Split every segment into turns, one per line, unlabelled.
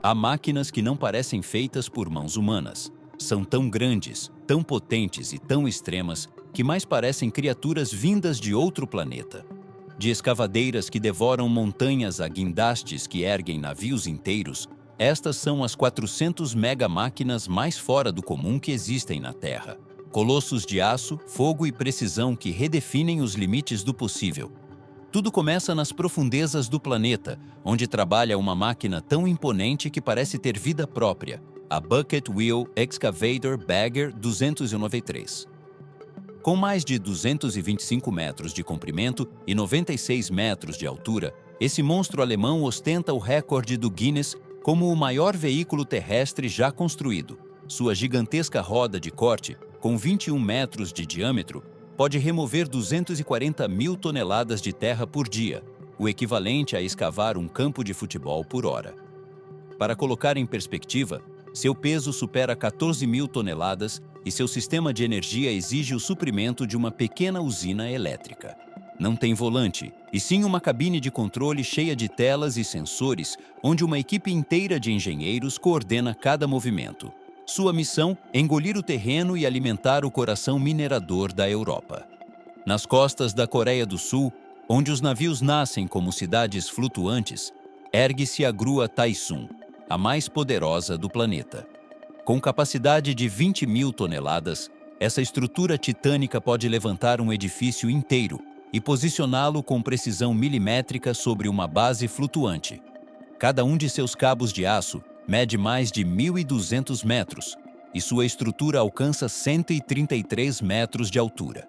Há máquinas que não parecem feitas por mãos humanas. São tão grandes, tão potentes e tão extremas que mais parecem criaturas vindas de outro planeta. De escavadeiras que devoram montanhas a guindastes que erguem navios inteiros, estas são as 400 megamáquinas mais fora do comum que existem na Terra. Colossos de aço, fogo e precisão que redefinem os limites do possível. Tudo começa nas profundezas do planeta, onde trabalha uma máquina tão imponente que parece ter vida própria, a Bucket Wheel Excavator Bagger 293. Com mais de 225 metros de comprimento e 96 metros de altura, esse monstro alemão ostenta o recorde do Guinness como o maior veículo terrestre já construído. Sua gigantesca roda de corte, com 21 metros de diâmetro, pode remover 240 mil toneladas de terra por dia, o equivalente a escavar um campo de futebol por hora. Para colocar em perspectiva, seu peso supera 14 mil toneladas e seu sistema de energia exige o suprimento de uma pequena usina elétrica. Não tem volante, e sim uma cabine de controle cheia de telas e sensores, onde uma equipe inteira de engenheiros coordena cada movimento. Sua missão: engolir o terreno e alimentar o coração minerador da Europa. Nas costas da Coreia do Sul, onde os navios nascem como cidades flutuantes, ergue-se a grua Taesun, a mais poderosa do planeta. Com capacidade de 20 mil toneladas, essa estrutura titânica pode levantar um edifício inteiro e posicioná-lo com precisão milimétrica sobre uma base flutuante. Cada um de seus cabos de aço mede mais de 1.200 metros e sua estrutura alcança 133 metros de altura.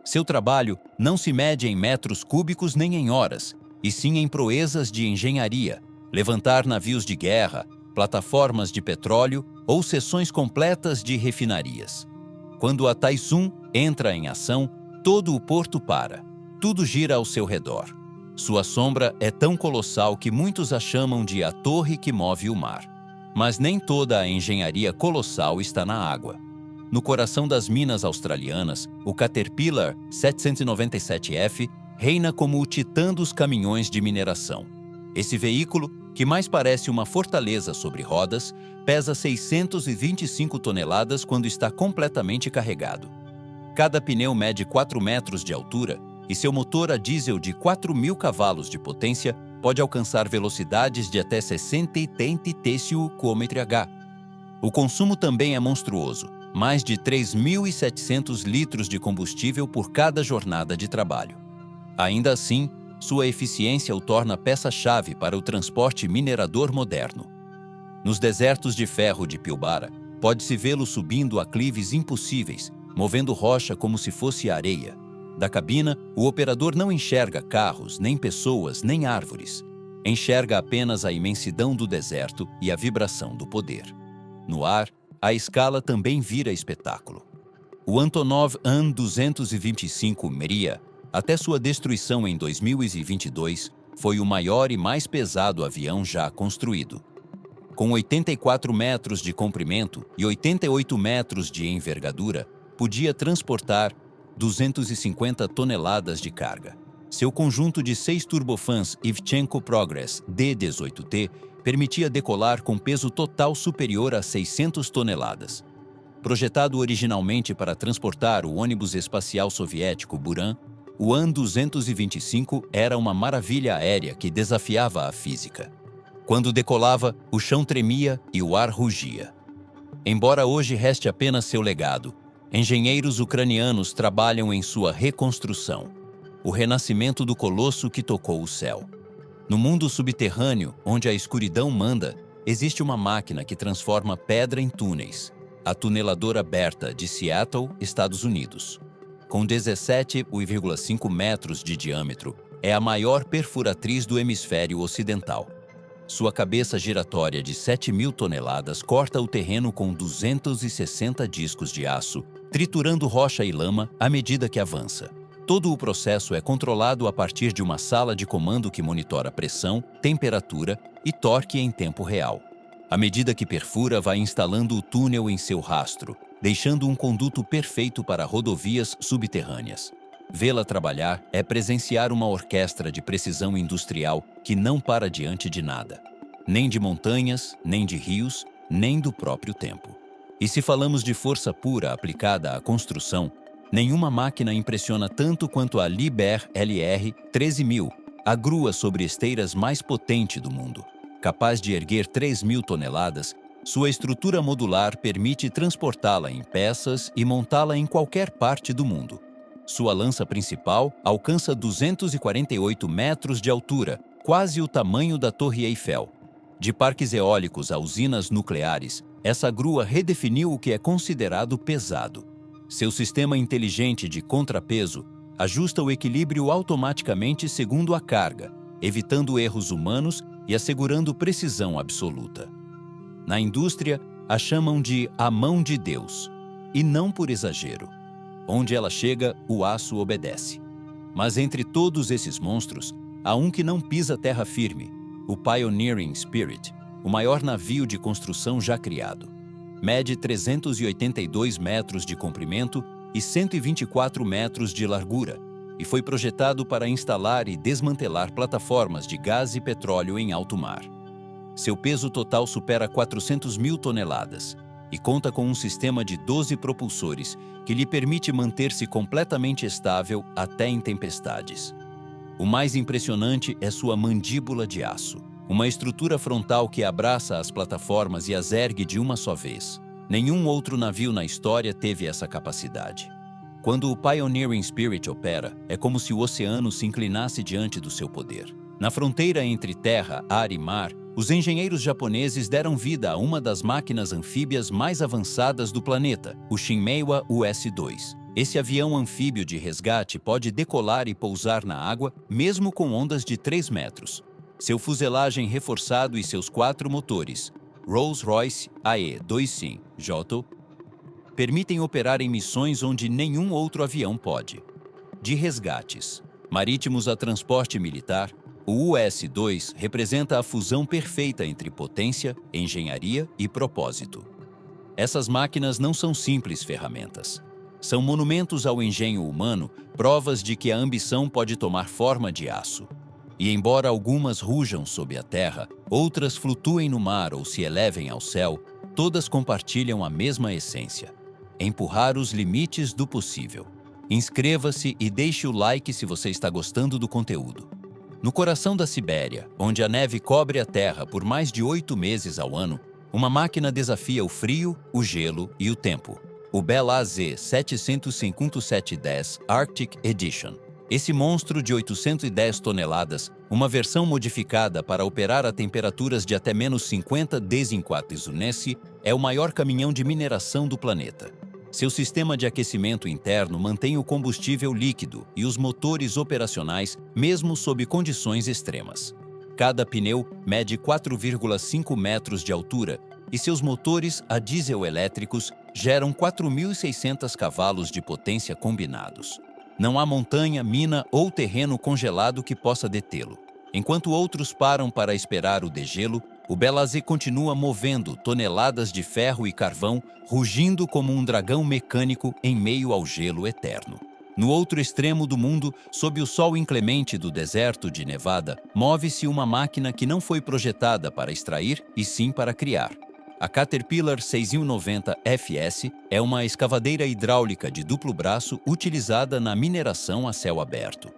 Seu trabalho não se mede em metros cúbicos nem em horas, e sim em proezas de engenharia, levantar navios de guerra, plataformas de petróleo ou seções completas de refinarias. Quando a Taesun entra em ação, todo o porto para. Tudo gira ao seu redor. Sua sombra é tão colossal que muitos a chamam de a torre que move o mar. Mas nem toda a engenharia colossal está na água. No coração das minas australianas, o Caterpillar 797F reina como o titã dos caminhões de mineração. Esse veículo, que mais parece uma fortaleza sobre rodas, pesa 625 toneladas quando está completamente carregado. Cada pneu mede 4 metros de altura e seu motor a diesel de 4.000 cavalos de potência pode alcançar velocidades de até 60 km/h. O consumo também é monstruoso, mais de 3.700 litros de combustível por cada jornada de trabalho. Ainda assim, sua eficiência o torna peça-chave para o transporte minerador moderno. Nos desertos de ferro de Pilbara, pode-se vê-lo subindo aclives impossíveis, movendo rocha como se fosse areia. Da cabina, o operador não enxerga carros, nem pessoas, nem árvores. Enxerga apenas a imensidão do deserto e a vibração do poder. No ar, a escala também vira espetáculo. O Antonov An-225 Mriya, até sua destruição em 2022, foi o maior e mais pesado avião já construído. Com 84 metros de comprimento e 88 metros de envergadura, podia transportar 250 toneladas de carga. Seu conjunto de 6 turbofãs Ivchenko Progress D-18T permitia decolar com peso total superior a 600 toneladas. Projetado originalmente para transportar o ônibus espacial soviético Buran, o An-225 era uma maravilha aérea que desafiava a física. Quando decolava, o chão tremia e o ar rugia. Embora hoje reste apenas seu legado, engenheiros ucranianos trabalham em sua reconstrução, o renascimento do colosso que tocou o céu. No mundo subterrâneo, onde a escuridão manda, existe uma máquina que transforma pedra em túneis, a tuneladora Bertha de Seattle, Estados Unidos. Com 17,5 metros de diâmetro, é a maior perfuratriz do hemisfério ocidental. Sua cabeça giratória de 7.000 toneladas corta o terreno com 260 discos de aço, triturando rocha e lama à medida que avança. Todo o processo é controlado a partir de uma sala de comando que monitora pressão, temperatura e torque em tempo real. À medida que perfura, vai instalando o túnel em seu rastro, deixando um conduto perfeito para rodovias subterrâneas. Vê-la trabalhar é presenciar uma orquestra de precisão industrial que não para diante de nada. nem de montanhas, nem de rios, nem do próprio tempo. E se falamos de força pura aplicada à construção, nenhuma máquina impressiona tanto quanto a Liebherr LR 13000, a grua sobre esteiras mais potente do mundo. Capaz de erguer 3.000 toneladas, sua estrutura modular permite transportá-la em peças e montá-la em qualquer parte do mundo. Sua lança principal alcança 248 metros de altura, quase o tamanho da Torre Eiffel. De parques eólicos a usinas nucleares, essa grua redefiniu o que é considerado pesado. Seu sistema inteligente de contrapeso ajusta o equilíbrio automaticamente segundo a carga, evitando erros humanos e assegurando precisão absoluta. Na indústria, a chamam de a mão de Deus, e não por exagero. Onde ela chega, o aço obedece. Mas entre todos esses monstros, há um que não pisa terra firme, o Pioneering Spirit, o maior navio de construção já criado. Mede 382 metros de comprimento e 124 metros de largura, e foi projetado para instalar e desmantelar plataformas de gás e petróleo em alto mar. Seu peso total supera 400.000 toneladas e conta com um sistema de 12 propulsores que lhe permite manter-se completamente estável até em tempestades. O mais impressionante é sua mandíbula de aço, uma estrutura frontal que abraça as plataformas e as ergue de uma só vez. Nenhum outro navio na história teve essa capacidade. Quando o Pioneering Spirit opera, é como se o oceano se inclinasse diante do seu poder. Na fronteira entre terra, ar e mar, os engenheiros japoneses deram vida a uma das máquinas anfíbias mais avançadas do planeta, o Shinmeiwa US-2. Esse avião anfíbio de resgate pode decolar e pousar na água, mesmo com ondas de 3 metros. Seu fuselagem reforçado e seus 4 motores, Rolls-Royce AE-2C permitem operar em missões onde nenhum outro avião pode. De resgates marítimos a transporte militar, o US-2 representa a fusão perfeita entre potência, engenharia e propósito. Essas máquinas não são simples ferramentas. São monumentos ao engenho humano, provas de que a ambição pode tomar forma de aço. E embora algumas rujam sob a terra, outras flutuem no mar ou se elevem ao céu, todas compartilham a mesma essência: empurrar os limites do possível. Inscreva-se e deixe o like se você está gostando do conteúdo. No coração da Sibéria, onde a neve cobre a terra por mais de 8 meses ao ano, uma máquina desafia o frio, o gelo e o tempo. O Bell AZ-75710 Arctic Edition. Esse monstro de 810 toneladas, uma versão modificada para operar a temperaturas de até menos 50 Unesse, é o maior caminhão de mineração do planeta. Seu sistema de aquecimento interno mantém o combustível líquido e os motores operacionais, mesmo sob condições extremas. Cada pneu mede 4,5 metros de altura e seus motores a diesel elétricos geram 4.600 cavalos de potência combinados. Não há montanha, mina ou terreno congelado que possa detê-lo. Enquanto outros param para esperar o degelo, o Bell AZ continua movendo toneladas de ferro e carvão, rugindo como um dragão mecânico em meio ao gelo eterno. No outro extremo do mundo, sob o sol inclemente do deserto de Nevada, move-se uma máquina que não foi projetada para extrair, e sim para criar. A Caterpillar 6090 FS é uma escavadeira hidráulica de duplo braço utilizada na mineração a céu aberto.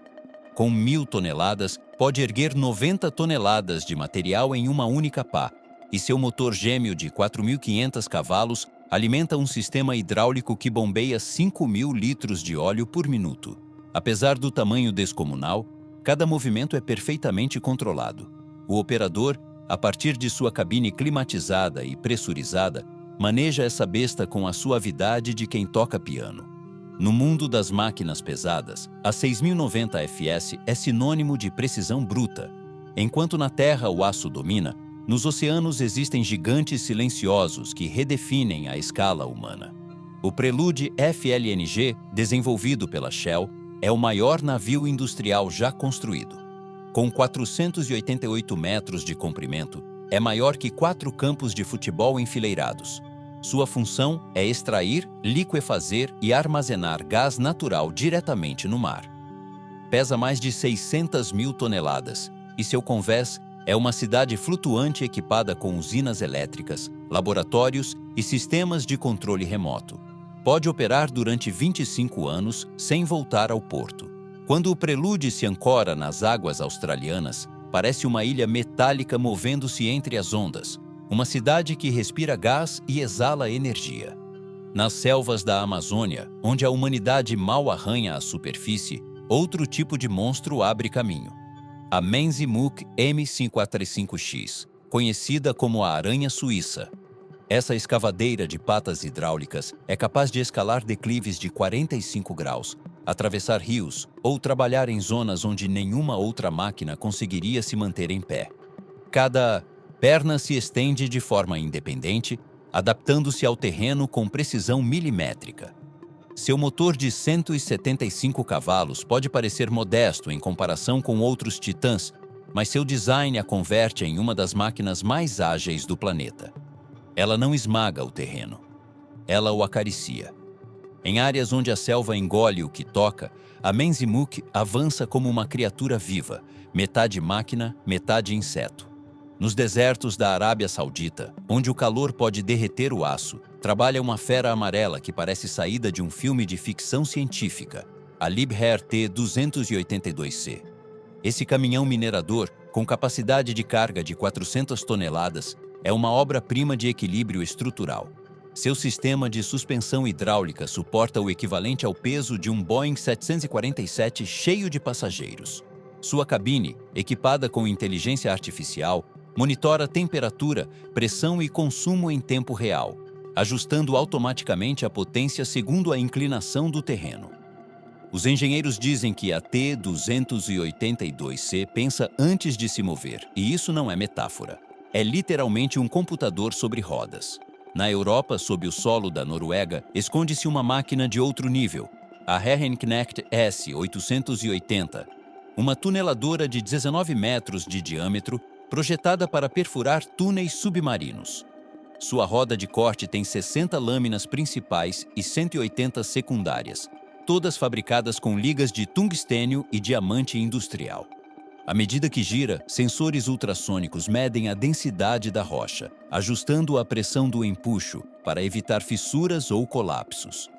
Com 1.000 toneladas, pode erguer 90 toneladas de material em uma única pá, e seu motor gêmeo de 4.500 cavalos alimenta um sistema hidráulico que bombeia 5.000 litros de óleo por minuto. Apesar do tamanho descomunal, cada movimento é perfeitamente controlado. O operador, a partir de sua cabine climatizada e pressurizada, maneja essa besta com a suavidade de quem toca piano. No mundo das máquinas pesadas, a 6090 FS é sinônimo de precisão bruta. Enquanto na Terra o aço domina, nos oceanos existem gigantes silenciosos que redefinem a escala humana. O Prelude FLNG, desenvolvido pela Shell, é o maior navio industrial já construído. Com 488 metros de comprimento, é maior que 4 campos de futebol enfileirados. Sua função é extrair, liquefazer e armazenar gás natural diretamente no mar. Pesa mais de 600.000 toneladas e seu convés É uma cidade flutuante equipada com usinas elétricas, laboratórios e sistemas de controle remoto. Pode operar durante 25 anos sem voltar ao porto. Quando o Prelude se ancora nas águas australianas, parece uma ilha metálica movendo-se entre as ondas, uma cidade que respira gás e exala energia. Nas selvas da Amazônia, onde a humanidade mal arranha a superfície, outro tipo de monstro abre caminho. A Menzimuk M545X, conhecida como a aranha suíça. Essa escavadeira de patas hidráulicas é capaz de escalar declives de 45 graus, atravessar rios ou trabalhar em zonas onde nenhuma outra máquina conseguiria se manter em pé. Cada perna se estende de forma independente, adaptando-se ao terreno com precisão milimétrica. Seu motor de 175 cavalos pode parecer modesto em comparação com outros titãs, mas seu design a converte em uma das máquinas mais ágeis do planeta. Ela não esmaga o terreno. Ela o acaricia. Em áreas onde a selva engole o que toca, a Menzimuk avança como uma criatura viva, metade máquina, metade inseto. Nos desertos da Arábia Saudita, onde o calor pode derreter o aço, trabalha uma fera amarela que parece saída de um filme de ficção científica, a Liebherr T-282C. Esse caminhão minerador, com capacidade de carga de 400 toneladas, é uma obra-prima de equilíbrio estrutural. Seu sistema de suspensão hidráulica suporta o equivalente ao peso de um Boeing 747 cheio de passageiros. Sua cabine, equipada com inteligência artificial, monitora temperatura, pressão e consumo em tempo real, ajustando automaticamente a potência segundo a inclinação do terreno. Os engenheiros dizem que a T-282C pensa antes de se mover, e isso não é metáfora. É literalmente um computador sobre rodas. Na Europa, sob o solo da Noruega, esconde-se uma máquina de outro nível, a Herrenknecht S-880, uma tuneladora de 19 metros de diâmetro, projetada para perfurar túneis submarinos. Sua roda de corte tem 60 lâminas principais e 180 secundárias, todas fabricadas com ligas de tungstênio e diamante industrial. À medida que gira, sensores ultrassônicos medem a densidade da rocha, ajustando a pressão do empuxo para evitar fissuras ou colapsos.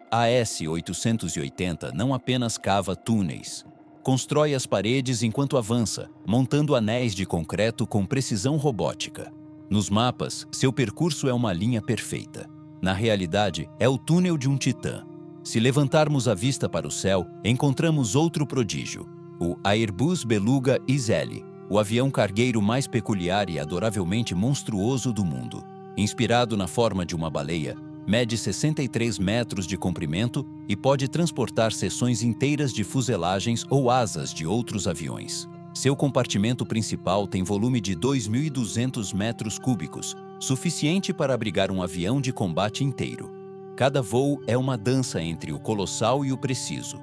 A S-880 não apenas cava túneis. Constrói as paredes enquanto avança, montando anéis de concreto com precisão robótica. Nos mapas, seu percurso é uma linha perfeita. Na realidade, é o túnel de um titã. Se levantarmos a vista para o céu, encontramos outro prodígio, o Airbus Beluga XL, o avião cargueiro mais peculiar e adoravelmente monstruoso do mundo. Inspirado na forma de uma baleia, mede 63 metros de comprimento e pode transportar seções inteiras de fuselagens ou asas de outros aviões. Seu compartimento principal tem volume de 2.200 metros cúbicos, suficiente para abrigar um avião de combate inteiro. Cada voo é uma dança entre o colossal e o preciso.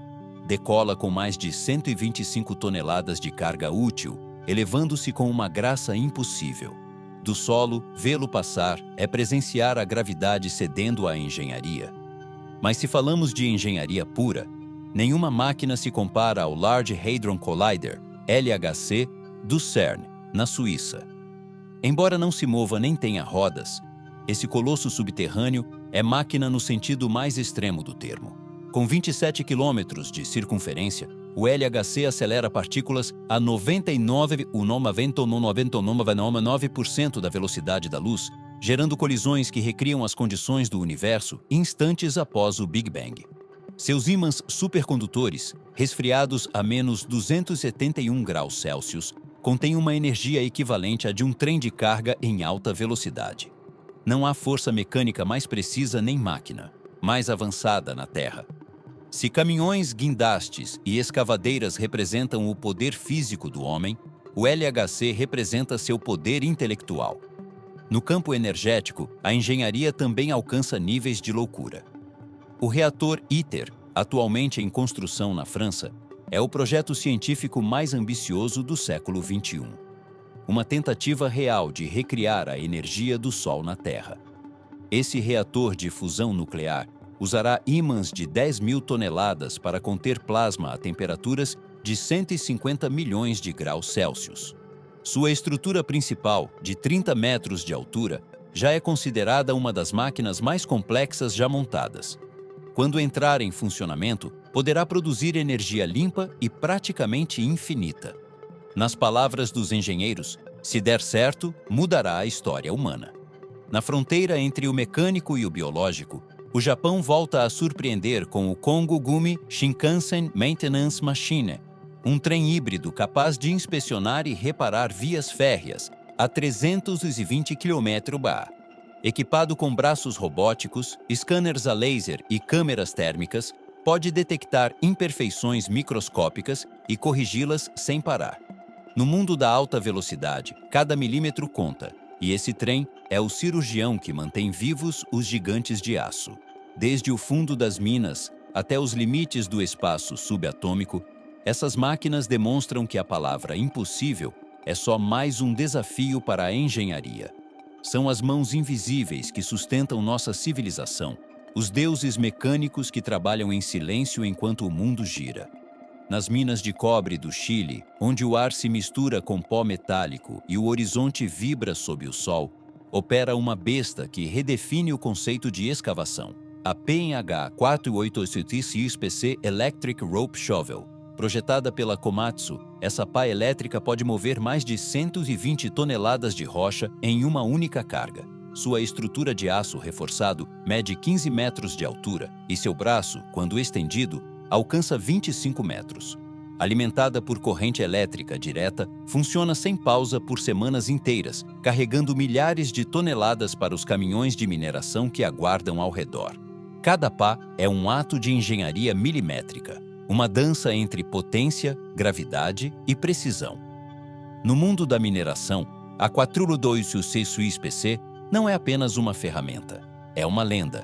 Decola com mais de 125 toneladas de carga útil, elevando-se com uma graça impossível. Do solo, vê-lo passar é presenciar a gravidade cedendo à engenharia. Mas se falamos de engenharia pura, nenhuma máquina se compara ao Large Hadron Collider, LHC, do CERN, na Suíça. Embora não se mova nem tenha rodas, esse colosso subterrâneo é máquina no sentido mais extremo do termo. Com 27 quilômetros de circunferência, o LHC acelera partículas a 99,99% da velocidade da luz, gerando colisões que recriam as condições do universo instantes após o Big Bang. Seus ímãs supercondutores, resfriados a menos 271 graus Celsius, contêm uma energia equivalente à de um trem de carga em alta velocidade. Não há força mecânica mais precisa nem máquina mais avançada na Terra. Se caminhões, guindastes e escavadeiras representam o poder físico do homem, o LHC representa seu poder intelectual. No campo energético, a engenharia também alcança níveis de loucura. O reator ITER, atualmente em construção na França, é o projeto científico mais ambicioso do século XXI. Uma tentativa real de recriar a energia do Sol na Terra. Esse reator de fusão nuclear usará ímãs de 10.000 toneladas para conter plasma a temperaturas de 150 milhões de graus Celsius. Sua estrutura principal, de 30 metros de altura, já é considerada uma das máquinas mais complexas já montadas. Quando entrar em funcionamento, poderá produzir energia limpa e praticamente infinita. Nas palavras dos engenheiros, se der certo, mudará a história humana. Na fronteira entre o mecânico e o biológico, o Japão volta a surpreender com o Kongugumi Shinkansen Maintenance Machine, um trem híbrido capaz de inspecionar e reparar vias férreas a 320 km/h. Equipado com braços robóticos, scanners a laser e câmeras térmicas, pode detectar imperfeições microscópicas e corrigi-las sem parar. No mundo da alta velocidade, cada milímetro conta, e esse trem é o cirurgião que mantém vivos os gigantes de aço. Desde o fundo das minas até os limites do espaço subatômico, essas máquinas demonstram que a palavra impossível é só mais um desafio para a engenharia. São as mãos invisíveis que sustentam nossa civilização, os deuses mecânicos que trabalham em silêncio enquanto o mundo gira. Nas minas de cobre do Chile, onde o ar se mistura com pó metálico e o horizonte vibra sob o sol, opera uma besta que redefine o conceito de escavação, a PNH 488XPC Electric Rope Shovel. Projetada pela Komatsu, essa pá elétrica pode mover mais de 120 toneladas de rocha em uma única carga. Sua estrutura de aço reforçado mede 15 metros de altura e seu braço, quando estendido, alcança 25 metros. Alimentada por corrente elétrica direta, funciona sem pausa por semanas inteiras, carregando milhares de toneladas para os caminhões de mineração que aguardam ao redor. Cada pá é um ato de engenharia milimétrica, uma dança entre potência, gravidade e precisão. No mundo da mineração, a 488XPC não é apenas uma ferramenta, é uma lenda.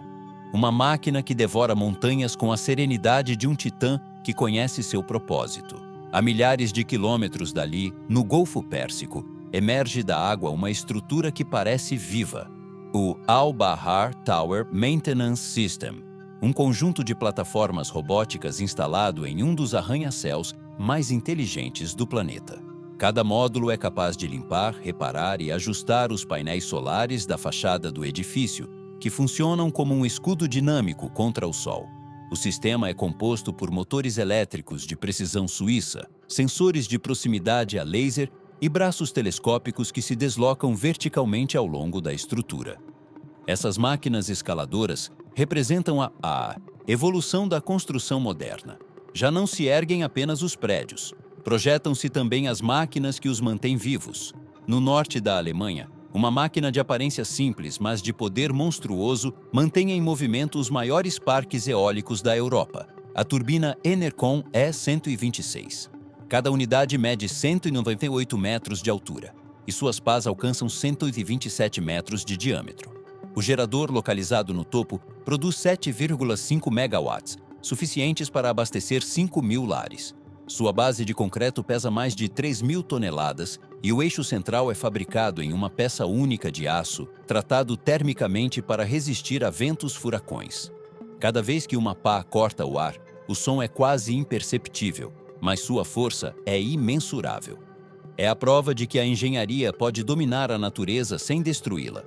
Uma máquina que devora montanhas com a serenidade de um titã que conhece seu propósito. A milhares de quilômetros dali, no Golfo Pérsico, emerge da água uma estrutura que parece viva. O Al-Bahar Tower Maintenance System, um conjunto de plataformas robóticas instalado em um dos arranha-céus mais inteligentes do planeta. Cada módulo é capaz de limpar, reparar e ajustar os painéis solares da fachada do edifício, que funcionam como um escudo dinâmico contra o sol. O sistema é composto por motores elétricos de precisão suíça, sensores de proximidade a laser e braços telescópicos que se deslocam verticalmente ao longo da estrutura. Essas máquinas escaladoras representam a evolução da construção moderna. Já não se erguem apenas os prédios, projetam-se também as máquinas que os mantêm vivos. No norte da Alemanha, uma máquina de aparência simples, mas de poder monstruoso, mantém em movimento os maiores parques eólicos da Europa, a turbina Enercon E126. Cada unidade mede 198 metros de altura, e suas pás alcançam 127 metros de diâmetro. O gerador localizado no topo produz 7,5 megawatts, suficientes para abastecer 5.000 lares. Sua base de concreto pesa mais de 3.000 toneladas e o eixo central é fabricado em uma peça única de aço, tratado termicamente para resistir a ventos furacões. Cada vez que uma pá corta o ar, o som é quase imperceptível, mas sua força é imensurável. É a prova de que a engenharia pode dominar a natureza sem destruí-la.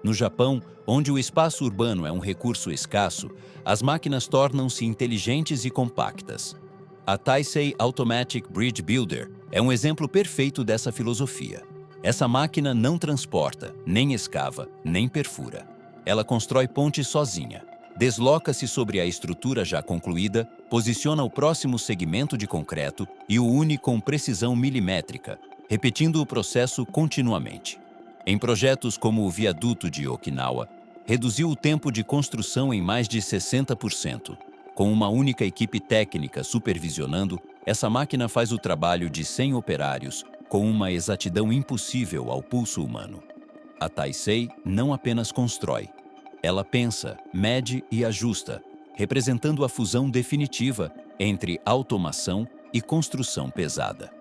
No Japão, onde o espaço urbano é um recurso escasso, as máquinas tornam-se inteligentes e compactas. A Taisei Automatic Bridge Builder é um exemplo perfeito dessa filosofia. Essa máquina não transporta, nem escava, nem perfura. Ela constrói pontes sozinha, desloca-se sobre a estrutura já concluída, posiciona o próximo segmento de concreto e o une com precisão milimétrica, repetindo o processo continuamente. Em projetos como o viaduto de Okinawa, reduziu o tempo de construção em mais de 60%. Com uma única equipe técnica supervisionando, essa máquina faz o trabalho de 100 operários com uma exatidão impossível ao pulso humano. A Taisei não apenas constrói, ela pensa, mede e ajusta, representando a fusão definitiva entre automação e construção pesada.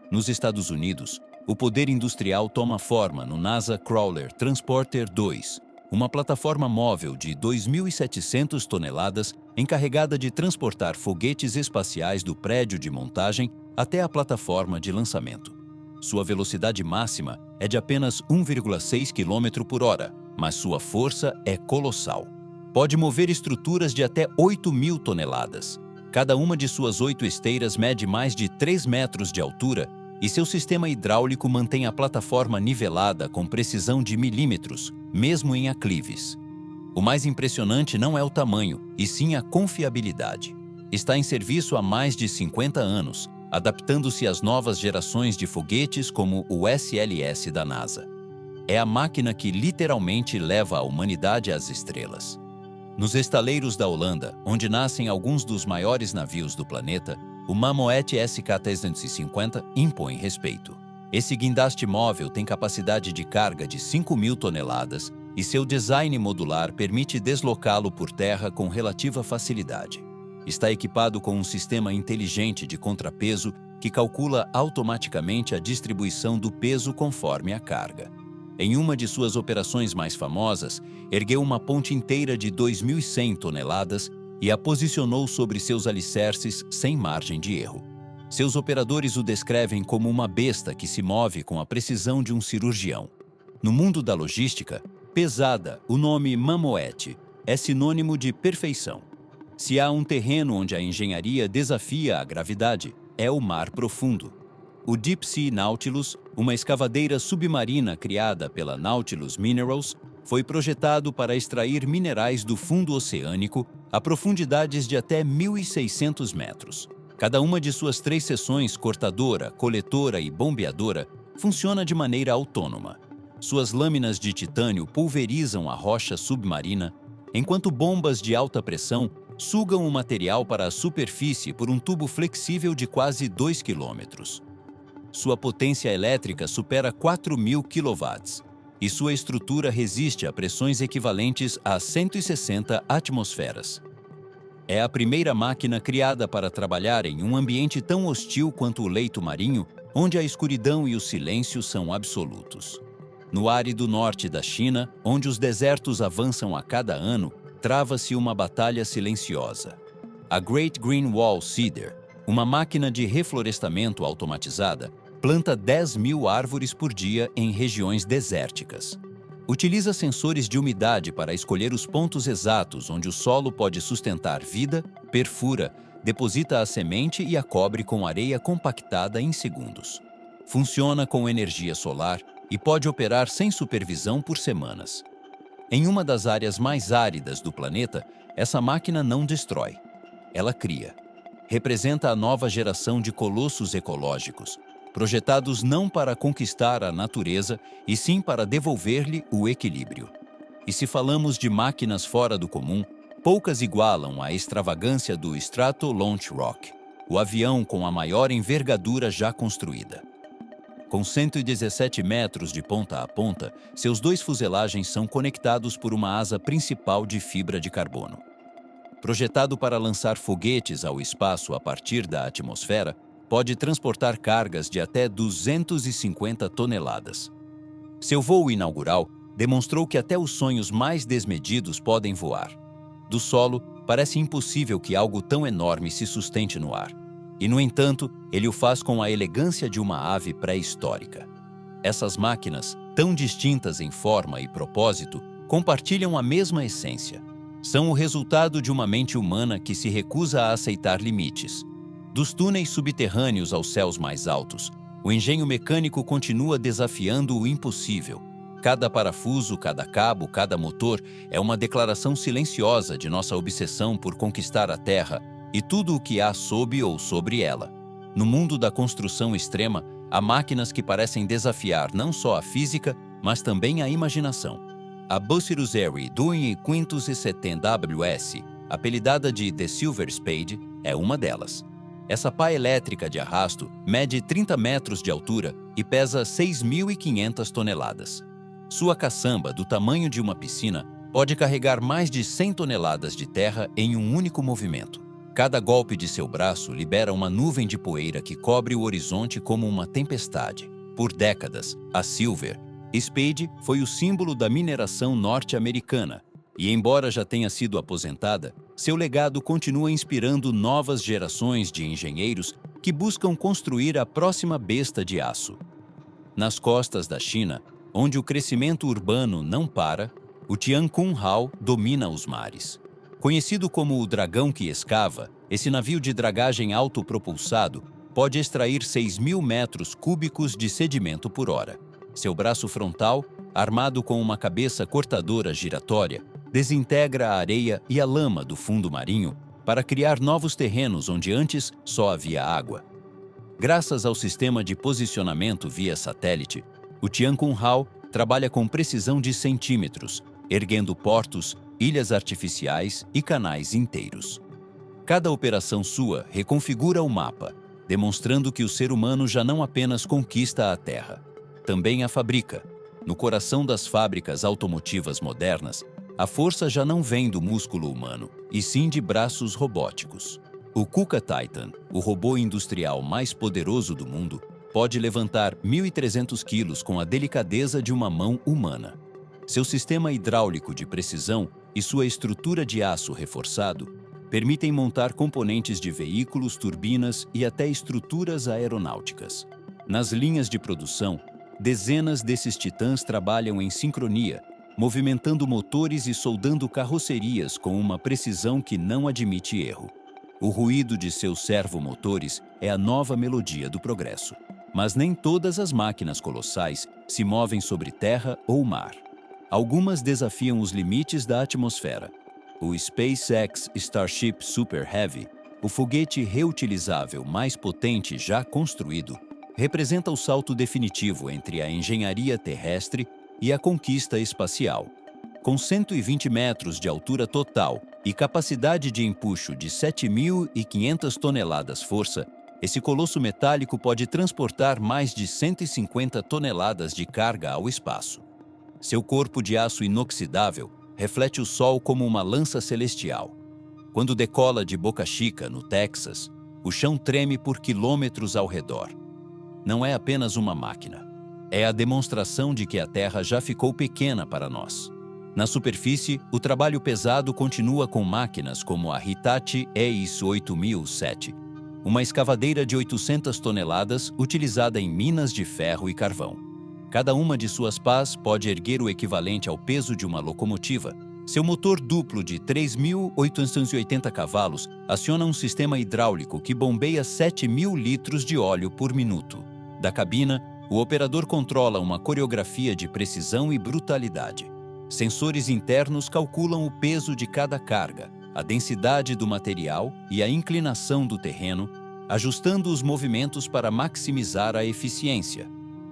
Nos Estados Unidos, o poder industrial toma forma no NASA Crawler Transporter 2, uma plataforma móvel de 2.700 toneladas encarregada de transportar foguetes espaciais do prédio de montagem até a plataforma de lançamento. Sua velocidade máxima é de apenas 1,6 km por hora, mas sua força é colossal. Pode mover estruturas de até 8.000 toneladas. Cada uma de suas 8 esteiras mede mais de 3 metros de altura e seu sistema hidráulico mantém a plataforma nivelada com precisão de milímetros, mesmo em aclives. O mais impressionante não é o tamanho, e sim a confiabilidade. Está em serviço há mais de 50 anos, adaptando-se às novas gerações de foguetes como o SLS da NASA. É a máquina que literalmente leva a humanidade às estrelas. Nos estaleiros da Holanda, onde nascem alguns dos maiores navios do planeta, o Mammoet SK-350 impõe respeito. Esse guindaste móvel tem capacidade de carga de 5.000 toneladas e seu design modular permite deslocá-lo por terra com relativa facilidade. Está equipado com um sistema inteligente de contrapeso que calcula automaticamente a distribuição do peso conforme a carga. Em uma de suas operações mais famosas, ergueu uma ponte inteira de 2.100 toneladas e a posicionou sobre seus alicerces sem margem de erro. Seus operadores o descrevem como uma besta que se move com a precisão de um cirurgião. No mundo da logística, pesada, o nome Mammoet é sinônimo de perfeição. Se há um terreno onde a engenharia desafia a gravidade, é o mar profundo. O Deep Sea Nautilus, uma escavadeira submarina criada pela Nautilus Minerals, foi projetado para extrair minerais do fundo oceânico a profundidades de até 1.600 metros. Cada uma de suas 3 seções, cortadora, coletora e bombeadora, funciona de maneira autônoma. Suas lâminas de titânio pulverizam a rocha submarina, enquanto bombas de alta pressão sugam o material para a superfície por um tubo flexível de quase 2 km. Sua potência elétrica supera 4.000 kW e sua estrutura resiste a pressões equivalentes a 160 atmosferas. É a primeira máquina criada para trabalhar em um ambiente tão hostil quanto o leito marinho, onde a escuridão e o silêncio são absolutos. No árido norte da China, onde os desertos avançam a cada ano, trava-se uma batalha silenciosa. A Great Green Wall Seeder, uma máquina de reflorestamento automatizada, planta 10.000 árvores por dia em regiões desérticas. Utiliza sensores de umidade para escolher os pontos exatos onde o solo pode sustentar vida, perfura, deposita a semente e a cobre com areia compactada em segundos. Funciona com energia solar e pode operar sem supervisão por semanas. Em uma das áreas mais áridas do planeta, essa máquina não destrói, ela cria. Representa a nova geração de colossos ecológicos, projetados não para conquistar a natureza, e sim para devolver-lhe o equilíbrio. E se falamos de máquinas fora do comum, poucas igualam a extravagância do Strato Launch Rock, o avião com a maior envergadura já construída. Com 117 metros de ponta a ponta, seus 2 fuselagens são conectados por uma asa principal de fibra de carbono. Projetado para lançar foguetes ao espaço a partir da atmosfera, pode transportar cargas de até 250 toneladas. Seu voo inaugural demonstrou que até os sonhos mais desmedidos podem voar. Do solo, parece impossível que algo tão enorme se sustente no ar. E, no entanto, ele o faz com a elegância de uma ave pré-histórica. Essas máquinas, tão distintas em forma e propósito, compartilham a mesma essência. São o resultado de uma mente humana que se recusa a aceitar limites. Dos túneis subterrâneos aos céus mais altos, o engenho mecânico continua desafiando o impossível. Cada parafuso, cada cabo, cada motor é uma declaração silenciosa de nossa obsessão por conquistar a Terra e tudo o que há sob ou sobre ela. No mundo da construção extrema, há máquinas que parecem desafiar não só a física, mas também a imaginação. A Bucyrus Aery 2570WS, apelidada de The Silver Spade, é uma delas. Essa pá elétrica de arrasto mede 30 metros de altura e pesa 6.500 toneladas. Sua caçamba, do tamanho de uma piscina, pode carregar mais de 100 toneladas de terra em um único movimento. Cada golpe de seu braço libera uma nuvem de poeira que cobre o horizonte como uma tempestade. Por décadas, a Silver Spade foi o símbolo da mineração norte-americana e, embora já tenha sido aposentada, seu legado continua inspirando novas gerações de engenheiros que buscam construir a próxima besta de aço. Nas costas da China, onde o crescimento urbano não para, o Tiankunhao domina os mares. Conhecido como o dragão que escava, esse navio de dragagem autopropulsado pode extrair 6.000 metros cúbicos de sedimento por hora. Seu braço frontal, armado com uma cabeça cortadora giratória, desintegra a areia e a lama do fundo marinho para criar novos terrenos onde antes só havia água. Graças ao sistema de posicionamento via satélite, o Tiankunhao trabalha com precisão de centímetros, erguendo portos, ilhas artificiais e canais inteiros. Cada operação sua reconfigura o mapa, demonstrando que o ser humano já não apenas conquista a Terra, também a fabrica. No coração das fábricas automotivas modernas, a força já não vem do músculo humano, e sim de braços robóticos. O Kuka Titan, o robô industrial mais poderoso do mundo, pode levantar 1.300 quilos com a delicadeza de uma mão humana. Seu sistema hidráulico de precisão e sua estrutura de aço reforçado permitem montar componentes de veículos, turbinas e até estruturas aeronáuticas. Nas linhas de produção, dezenas desses titãs trabalham em sincronia, movimentando motores e soldando carrocerias com uma precisão que não admite erro. O ruído de seus servomotores é a nova melodia do progresso. Mas nem todas as máquinas colossais se movem sobre terra ou mar. Algumas desafiam os limites da atmosfera. O SpaceX Starship Super Heavy, o foguete reutilizável mais potente já construído, representa o salto definitivo entre a engenharia terrestre e a conquista espacial. Com 120 metros de altura total e capacidade de empuxo de 7.500 toneladas-força, esse colosso metálico pode transportar mais de 150 toneladas de carga ao espaço. Seu corpo de aço inoxidável reflete o Sol como uma lança celestial. Quando decola de Boca Chica, no Texas, o chão treme por quilômetros ao redor. Não é apenas uma máquina. É a demonstração de que a Terra já ficou pequena para nós. Na superfície, o trabalho pesado continua com máquinas como a Hitachi EIS 8007, uma escavadeira de 800 toneladas utilizada em minas de ferro e carvão. Cada uma de suas pás pode erguer o equivalente ao peso de uma locomotiva. Seu motor duplo de 3.880 cavalos aciona um sistema hidráulico que bombeia 7.000 litros de óleo por minuto. Da cabina, o operador controla uma coreografia de precisão e brutalidade. Sensores internos calculam o peso de cada carga, a densidade do material e a inclinação do terreno, ajustando os movimentos para maximizar a eficiência.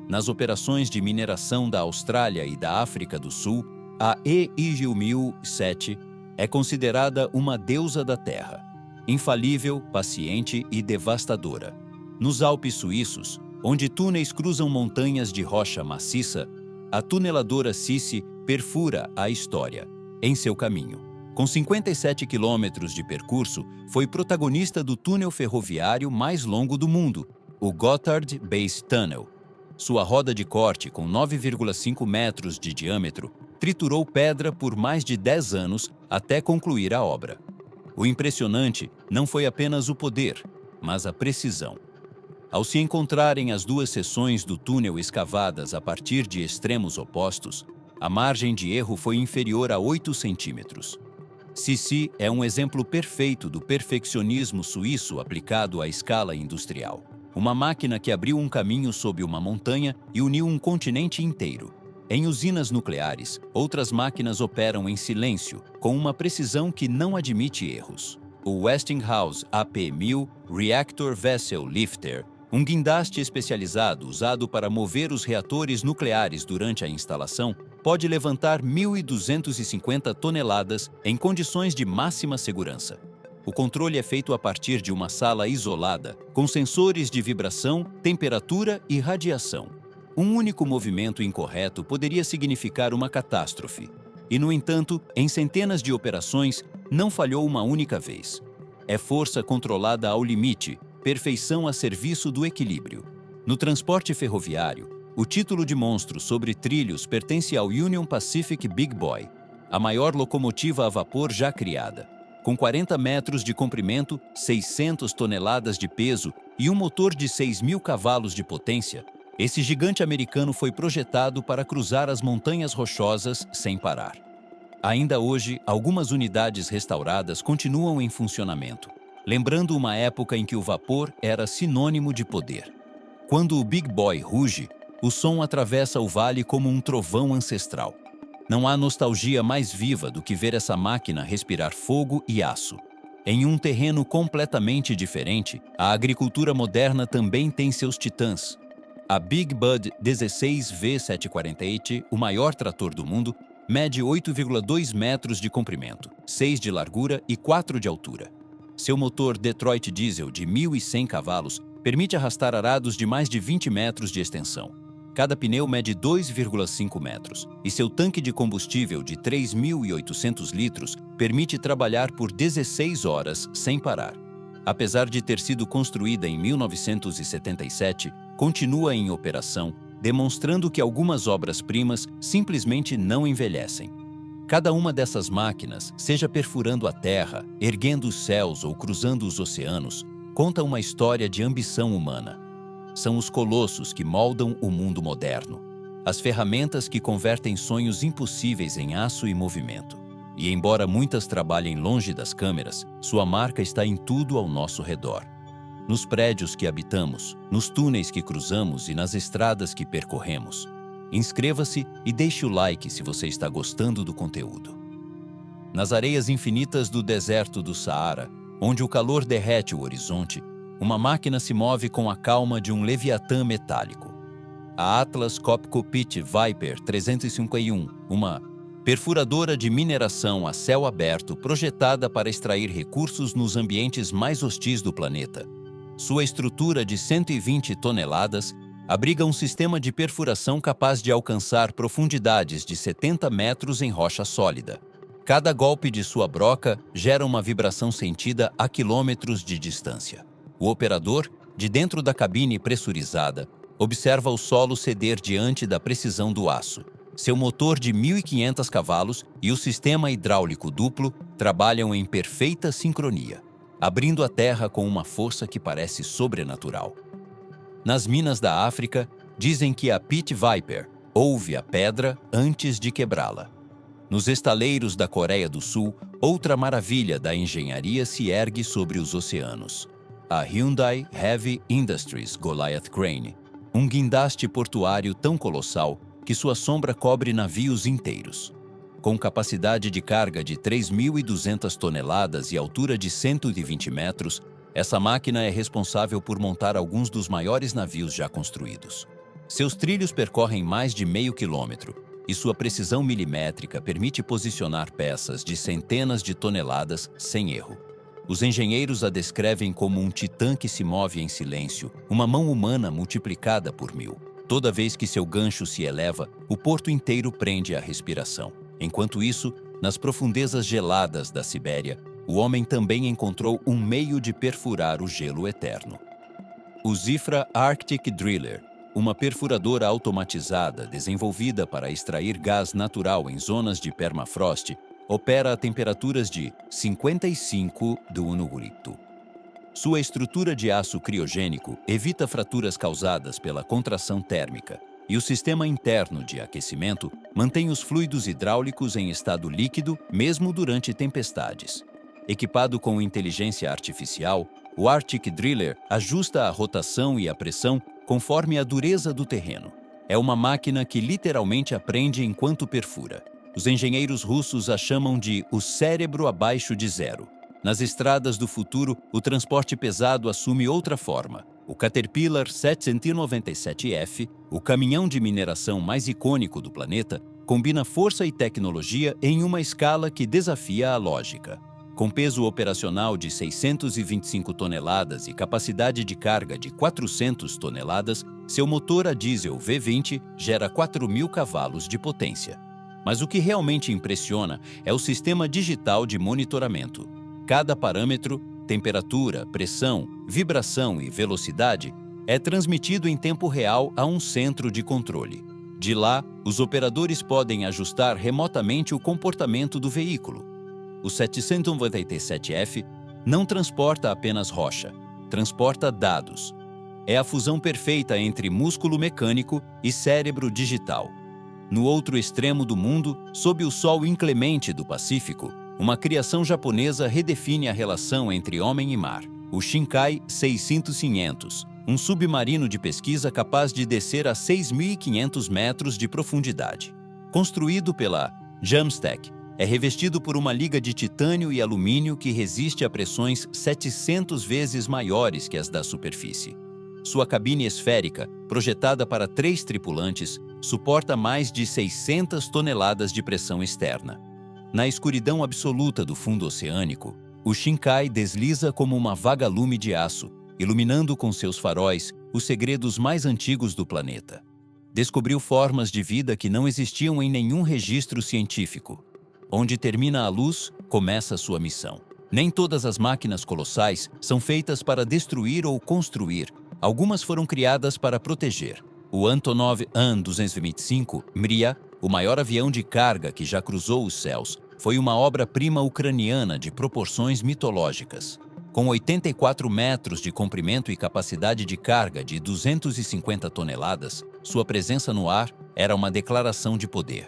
Nas operações de mineração da Austrália e da África do Sul, a EIS 1007 é considerada uma deusa da terra, infalível, paciente e devastadora. Nos Alpes suíços, onde túneis cruzam montanhas de rocha maciça, a tuneladora Sissi perfura a história em seu caminho. Com 57 quilômetros de percurso, foi protagonista do túnel ferroviário mais longo do mundo, o Gotthard Base Tunnel. Sua roda de corte, com 9,5 metros de diâmetro, triturou pedra por mais de 10 anos até concluir a obra. O impressionante não foi apenas o poder, mas a precisão. Ao se encontrarem as duas seções do túnel escavadas a partir de extremos opostos, a margem de erro foi inferior a 8 centímetros. Sissi é um exemplo perfeito do perfeccionismo suíço aplicado à escala industrial. Uma máquina que abriu um caminho sob uma montanha e uniu um continente inteiro. Em usinas nucleares, outras máquinas operam em silêncio, com uma precisão que não admite erros. O Westinghouse AP-1000 Reactor Vessel Lifter, um guindaste especializado usado para mover os reatores nucleares durante a instalação, pode levantar 1.250 toneladas em condições de máxima segurança. O controle é feito a partir de uma sala isolada, com sensores de vibração, temperatura e radiação. Um único movimento incorreto poderia significar uma catástrofe. E, no entanto, em centenas de operações, não falhou uma única vez. É força controlada ao limite, perfeição a serviço do equilíbrio. No transporte ferroviário, o título de monstro sobre trilhos pertence ao Union Pacific Big Boy, a maior locomotiva a vapor já criada. Com 40 metros de comprimento, 600 toneladas de peso e um motor de 6.000 cavalos de potência, Esse gigante americano foi projetado para cruzar as montanhas rochosas sem parar. Ainda hoje, algumas unidades restauradas continuam em funcionamento, lembrando uma época em que o vapor era sinônimo de poder. Quando o Big Boy ruge, o som atravessa o vale como um trovão ancestral. Não há nostalgia mais viva do que ver essa máquina respirar fogo e aço. Em um terreno completamente diferente, a agricultura moderna também tem seus titãs. A Big Bud 16V748, o maior trator do mundo, mede 8,2 metros de comprimento, 6 de largura e 4 de altura. Seu motor Detroit Diesel de 1.100 cavalos permite arrastar arados de mais de 20 metros de extensão. Cada pneu mede 2,5 metros e seu tanque de combustível de 3.800 litros permite trabalhar por 16 horas sem parar. Apesar de ter sido construída em 1977, continua em operação, demonstrando que algumas obras-primas simplesmente não envelhecem. Cada uma dessas máquinas, seja perfurando a terra, erguendo os céus ou cruzando os oceanos, conta uma história de ambição humana. São os colossos que moldam o mundo moderno, as ferramentas que convertem sonhos impossíveis em aço e movimento. E embora muitas trabalhem longe das câmeras, sua marca está em tudo ao nosso redor. Nos prédios que habitamos, nos túneis que cruzamos e nas estradas que percorremos. Inscreva-se e deixe o like se você está gostando do conteúdo. Nas areias infinitas do deserto do Saara, onde o calor derrete o horizonte, uma máquina se move com a calma de um leviatã metálico. A Atlas Copco Pit Viper 351, uma perfuradora de mineração a céu aberto projetada para extrair recursos nos ambientes mais hostis do planeta. Sua estrutura de 120 toneladas abriga um sistema de perfuração capaz de alcançar profundidades de 70 metros em rocha sólida. Cada golpe de sua broca gera uma vibração sentida a quilômetros de distância. O operador, de dentro da cabine pressurizada, observa o solo ceder diante da precisão do aço. Seu motor de 1.500 cavalos e o sistema hidráulico duplo trabalham em perfeita sincronia, abrindo a terra com uma força que parece sobrenatural. Nas minas da África, dizem que a Pit Viper ouve a pedra antes de quebrá-la. Nos estaleiros da Coreia do Sul, outra maravilha da engenharia se ergue sobre os oceanos. A Hyundai Heavy Industries Goliath Crane, um guindaste portuário tão colossal que sua sombra cobre navios inteiros. Com capacidade de carga de 3.200 toneladas e altura de 120 metros, essa máquina é responsável por montar alguns dos maiores navios já construídos. Seus trilhos percorrem mais de meio quilômetro e sua precisão milimétrica permite posicionar peças de centenas de toneladas sem erro. Os engenheiros a descrevem como um titã que se move em silêncio, uma mão humana multiplicada por 1000. Toda vez que seu gancho se eleva, o porto inteiro prende a respiração. Enquanto isso, nas profundezas geladas da Sibéria, o homem também encontrou um meio de perfurar o gelo eterno. O Zifra Arctic Driller, uma perfuradora automatizada desenvolvida para extrair gás natural em zonas de permafrost, opera a temperaturas de 55 °C. Sua estrutura de aço criogênico evita fraturas causadas pela contração térmica, e o sistema interno de aquecimento mantém os fluidos hidráulicos em estado líquido mesmo durante tempestades. Equipado com inteligência artificial, o Arctic Driller ajusta a rotação e a pressão conforme a dureza do terreno. É uma máquina que literalmente aprende enquanto perfura. Os engenheiros russos a chamam de o cérebro abaixo de zero. Nas estradas do futuro, o transporte pesado assume outra forma. O Caterpillar 797F, o caminhão de mineração mais icônico do planeta, combina força e tecnologia em uma escala que desafia a lógica. Com peso operacional de 625 toneladas e capacidade de carga de 400 toneladas, seu motor a diesel V20 gera 4.000 cavalos de potência. Mas o que realmente impressiona é o sistema digital de monitoramento. Cada parâmetro, temperatura, pressão, vibração e velocidade, é transmitido em tempo real a um centro de controle. De lá, os operadores podem ajustar remotamente o comportamento do veículo. O 797F não transporta apenas rocha, transporta dados. é a fusão perfeita entre músculo mecânico e cérebro digital. No outro extremo do mundo, sob o sol inclemente do Pacífico, uma criação japonesa redefine a relação entre homem e mar, o Shinkai 600-500, um submarino de pesquisa capaz de descer a 6.500 metros de profundidade. Construído pela Jamstec, é revestido por uma liga de titânio e alumínio que resiste a pressões 700 vezes maiores que as da superfície. Sua cabine esférica, projetada para 3 tripulantes, suporta mais de 600 toneladas de pressão externa. Na escuridão absoluta do fundo oceânico, o Shinkai desliza como uma vagalume de aço, iluminando com seus faróis os segredos mais antigos do planeta. Descobriu formas de vida que não existiam em nenhum registro científico. Onde termina a luz, começa sua missão. Nem todas as máquinas colossais são feitas para destruir ou construir. Algumas foram criadas para proteger. O Antonov An-225 Mriya, o maior avião de carga que já cruzou os céus, foi uma obra-prima ucraniana de proporções mitológicas. Com 84 metros de comprimento e capacidade de carga de 250 toneladas, sua presença no ar era uma declaração de poder.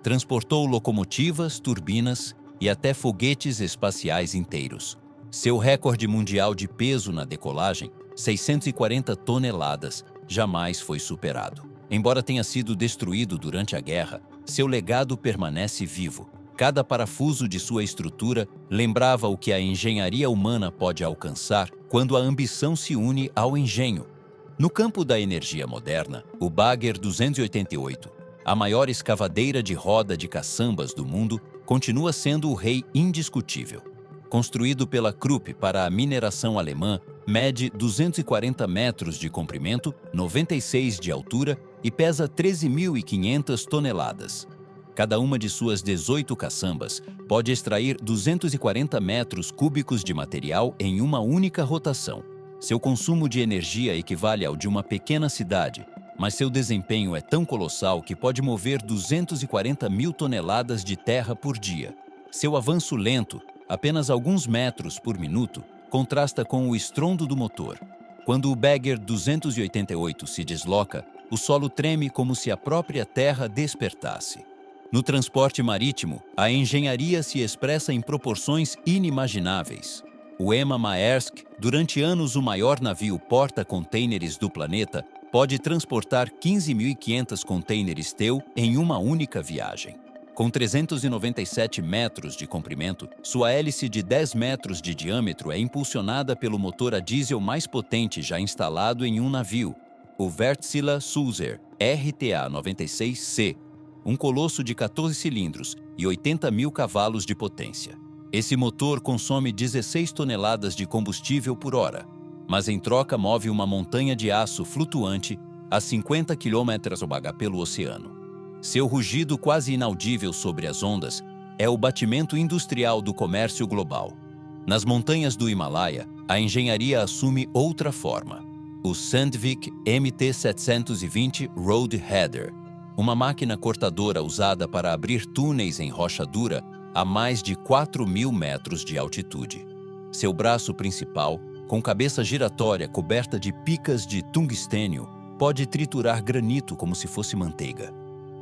Transportou locomotivas, turbinas e até foguetes espaciais inteiros. Seu recorde mundial de peso na decolagem, 640 toneladas, jamais foi superado. Embora tenha sido destruído durante a guerra, seu legado permanece vivo. Cada parafuso de sua estrutura lembrava o que a engenharia humana pode alcançar quando a ambição se une ao engenho. No campo da energia moderna, o Bagger 288, a maior escavadeira de roda de caçambas do mundo, continua sendo o rei indiscutível. Construído pela Krupp para a mineração alemã, mede 240 metros de comprimento, 96 de altura e pesa 13.500 toneladas. Cada uma de suas 18 caçambas pode extrair 240 metros cúbicos de material em uma única rotação. Seu consumo de energia equivale ao de uma pequena cidade, mas seu desempenho é tão colossal que pode mover 240 mil toneladas de terra por dia. Seu avanço lento, apenas alguns metros por minuto, contrasta com o estrondo do motor. Quando o Bagger 288 se desloca, o solo treme como se a própria terra despertasse. No transporte marítimo, a engenharia se expressa em proporções inimagináveis. O Emma Maersk, durante anos o maior navio porta-contêineres do planeta, pode transportar 15.500 contêineres TEU em uma única viagem. Com 397 metros de comprimento, sua hélice de 10 metros de diâmetro é impulsionada pelo motor a diesel mais potente já instalado em um navio, o Wärtsilä Sulzer RTA-96C, um colosso de 14 cilindros e 80 mil cavalos de potência. Esse motor consome 16 toneladas de combustível por hora, mas em troca move uma montanha de aço flutuante a 50 km/h pelo oceano. Seu rugido quase inaudível sobre as ondas é o batimento industrial do comércio global. Nas montanhas do Himalaia, a engenharia assume outra forma. O Sandvik MT-720 Road Header, uma máquina cortadora usada para abrir túneis em rocha dura a mais de 4.000 metros de altitude. Seu braço principal, com cabeça giratória coberta de picas de tungstênio, pode triturar granito como se fosse manteiga.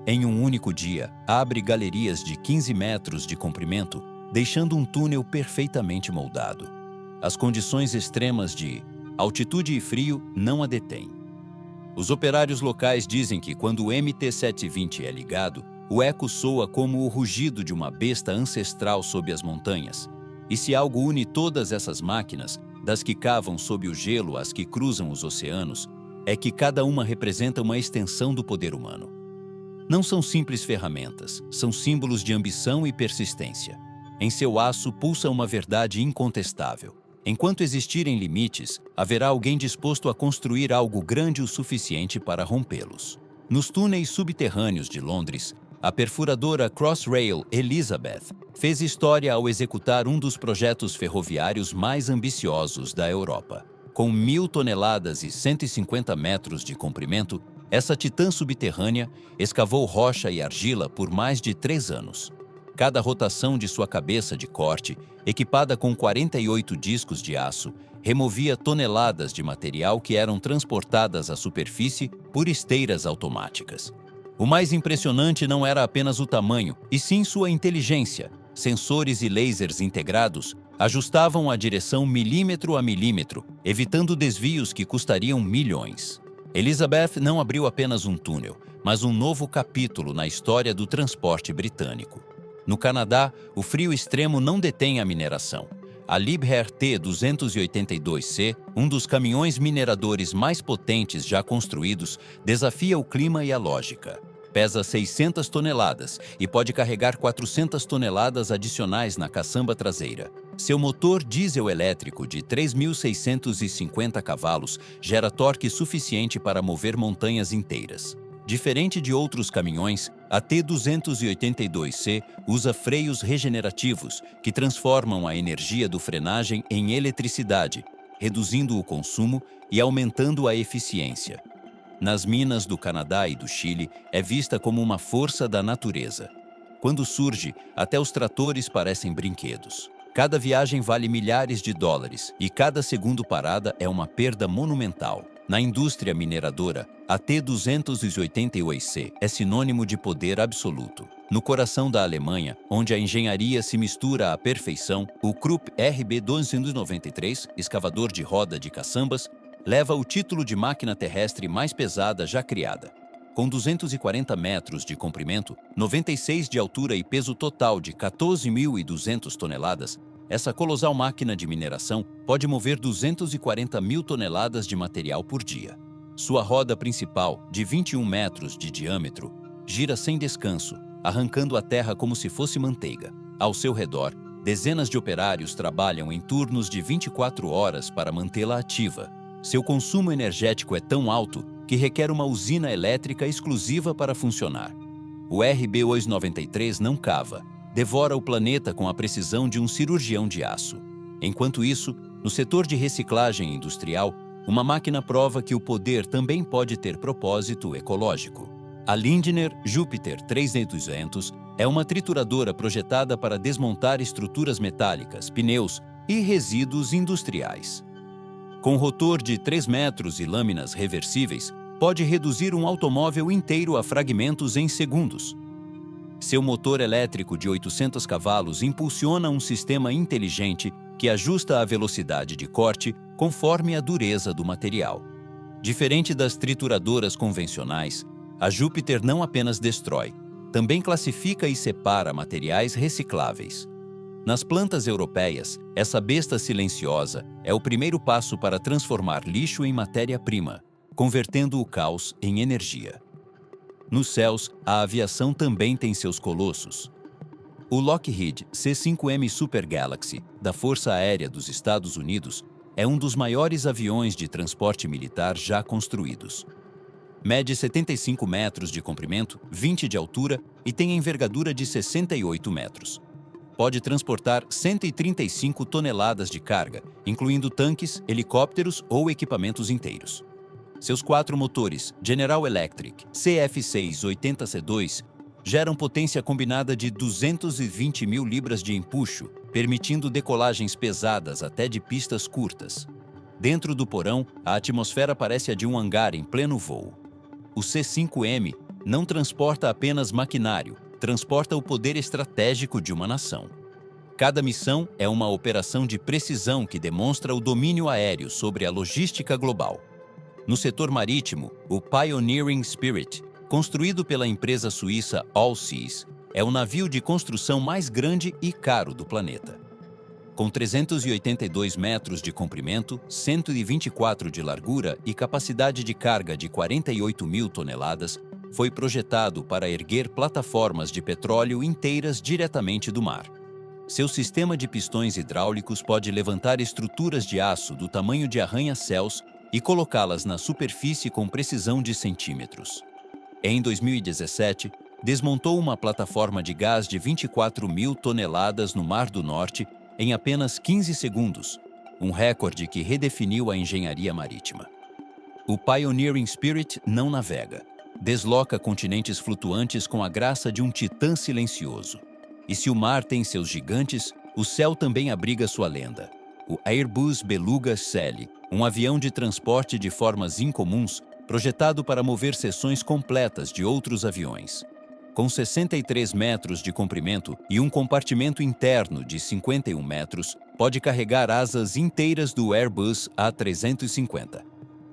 Em um único dia, abre galerias de 15 metros de comprimento, deixando um túnel perfeitamente moldado. As condições extremas de altitude e frio não a detêm. Os operários locais dizem que quando o MT-720 é ligado, o eco soa como o rugido de uma besta ancestral sob as montanhas. E se algo une todas essas máquinas, das que cavam sob o gelo às que cruzam os oceanos, é que cada uma representa uma extensão do poder humano. Não são simples ferramentas, são símbolos de ambição e persistência. Em seu aço pulsa uma verdade incontestável. Enquanto existirem limites, haverá alguém disposto a construir algo grande o suficiente para rompê-los. Nos túneis subterrâneos de Londres, a perfuradora Crossrail Elizabeth fez história ao executar um dos projetos ferroviários mais ambiciosos da Europa. Com 1.000 toneladas e 150 metros de comprimento, essa titã subterrânea escavou rocha e argila por mais de 3 anos. Cada rotação de sua cabeça de corte, equipada com 48 discos de aço, removia toneladas de material que eram transportadas à superfície por esteiras automáticas. O mais impressionante não era apenas o tamanho, e sim sua inteligência. Sensores e lasers integrados ajustavam a direção milímetro a milímetro, evitando desvios que custariam milhões. Elizabeth não abriu apenas um túnel, mas um novo capítulo na história do transporte britânico. No Canadá, o frio extremo não detém a mineração. A Liebherr T-282C, um dos caminhões mineradores mais potentes já construídos, desafia o clima e a lógica. Pesa 600 toneladas e pode carregar 400 toneladas adicionais na caçamba traseira. Seu motor diesel-elétrico de 3.650 cavalos gera torque suficiente para mover montanhas inteiras. Diferente de outros caminhões, a T-282C usa freios regenerativos que transformam a energia do frenagem em eletricidade, reduzindo o consumo e aumentando a eficiência. Nas minas do Canadá e do Chile, é vista como uma força da natureza. Quando surge, até os tratores parecem brinquedos. Cada viagem vale milhares de dólares e cada segundo parada é uma perda monumental. Na indústria mineradora, a T-288C é sinônimo de poder absoluto. No coração da Alemanha, onde a engenharia se mistura à perfeição, o Krupp RB293, escavador de roda de caçambas, leva o título de máquina terrestre mais pesada já criada. Com 240 metros de comprimento, 96 de altura e peso total de 14.200 toneladas, essa colossal máquina de mineração pode mover 240 mil toneladas de material por dia. Sua roda principal, de 21 metros de diâmetro, gira sem descanso, arrancando a terra como se fosse manteiga. Ao seu redor, dezenas de operários trabalham em turnos de 24 horas para mantê-la ativa. Seu consumo energético é tão alto que requer uma usina elétrica exclusiva para funcionar. O RB-293 não cava, devora o planeta com a precisão de um cirurgião de aço. Enquanto isso, no setor de reciclagem industrial, uma máquina prova que o poder também pode ter propósito ecológico. A Lindner Jupiter 3200 é uma trituradora projetada para desmontar estruturas metálicas, pneus e resíduos industriais. Com rotor de 3 metros e lâminas reversíveis, pode reduzir um automóvel inteiro a fragmentos em segundos. Seu motor elétrico de 800 cavalos impulsiona um sistema inteligente que ajusta a velocidade de corte conforme a dureza do material. Diferente das trituradoras convencionais, a Júpiter não apenas destrói, também classifica e separa materiais recicláveis. Nas plantas europeias, essa besta silenciosa é o primeiro passo para transformar lixo em matéria-prima, convertendo o caos em energia. Nos céus, a aviação também tem seus colossos. O Lockheed C-5M Super Galaxy, da Força Aérea dos Estados Unidos, é um dos maiores aviões de transporte militar já construídos. Mede 75 metros de comprimento, 20 de altura e tem envergadura de 68 metros. Pode transportar 135 toneladas de carga, incluindo tanques, helicópteros ou equipamentos inteiros. Seus 4 motores General Electric CF6-80C2 geram potência combinada de 220 mil libras de empuxo, permitindo decolagens pesadas até de pistas curtas. Dentro do porão, a atmosfera parece a de um hangar em pleno voo. O C-5M não transporta apenas maquinário, transporta o poder estratégico de uma nação. Cada missão é uma operação de precisão que demonstra o domínio aéreo sobre a logística global. No setor marítimo, o Pioneering Spirit, construído pela empresa suíça Allseas, é o navio de construção mais grande e caro do planeta. Com 382 metros de comprimento, 124 de largura e capacidade de carga de 48 mil toneladas, foi projetado para erguer plataformas de petróleo inteiras diretamente do mar. Seu sistema de pistões hidráulicos pode levantar estruturas de aço do tamanho de arranha-céus e colocá-las na superfície com precisão de centímetros. Em 2017, desmontou uma plataforma de gás de 24 mil toneladas no Mar do Norte em apenas 15 segundos, um recorde que redefiniu a engenharia marítima. O Pioneering Spirit não navega, desloca continentes flutuantes com a graça de um titã silencioso. E se o mar tem seus gigantes, o céu também abriga sua lenda. O Airbus Beluga Cele, um avião de transporte de formas incomuns, projetado para mover seções completas de outros aviões. Com 63 metros de comprimento e um compartimento interno de 51 metros, pode carregar asas inteiras do Airbus A350.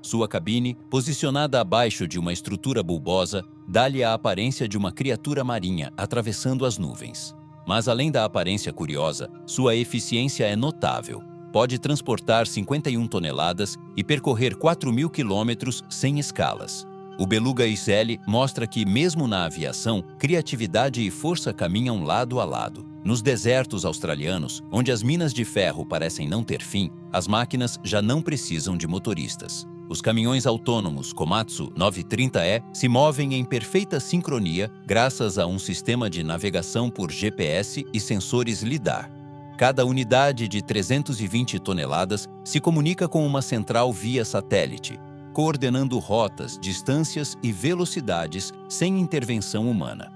Sua cabine, posicionada abaixo de uma estrutura bulbosa, dá-lhe a aparência de uma criatura marinha atravessando as nuvens. Mas além da aparência curiosa, sua eficiência é notável. Pode transportar 51 toneladas e percorrer 4.000 quilômetros sem escalas. O Beluga Cele mostra que, mesmo na aviação, criatividade e força caminham lado a lado. Nos desertos australianos, onde as minas de ferro parecem não ter fim, as máquinas já não precisam de motoristas. Os caminhões autônomos Komatsu 930E se movem em perfeita sincronia graças a um sistema de navegação por GPS e sensores LiDAR. Cada unidade de 320 toneladas se comunica com uma central via satélite, coordenando rotas, distâncias e velocidades sem intervenção humana.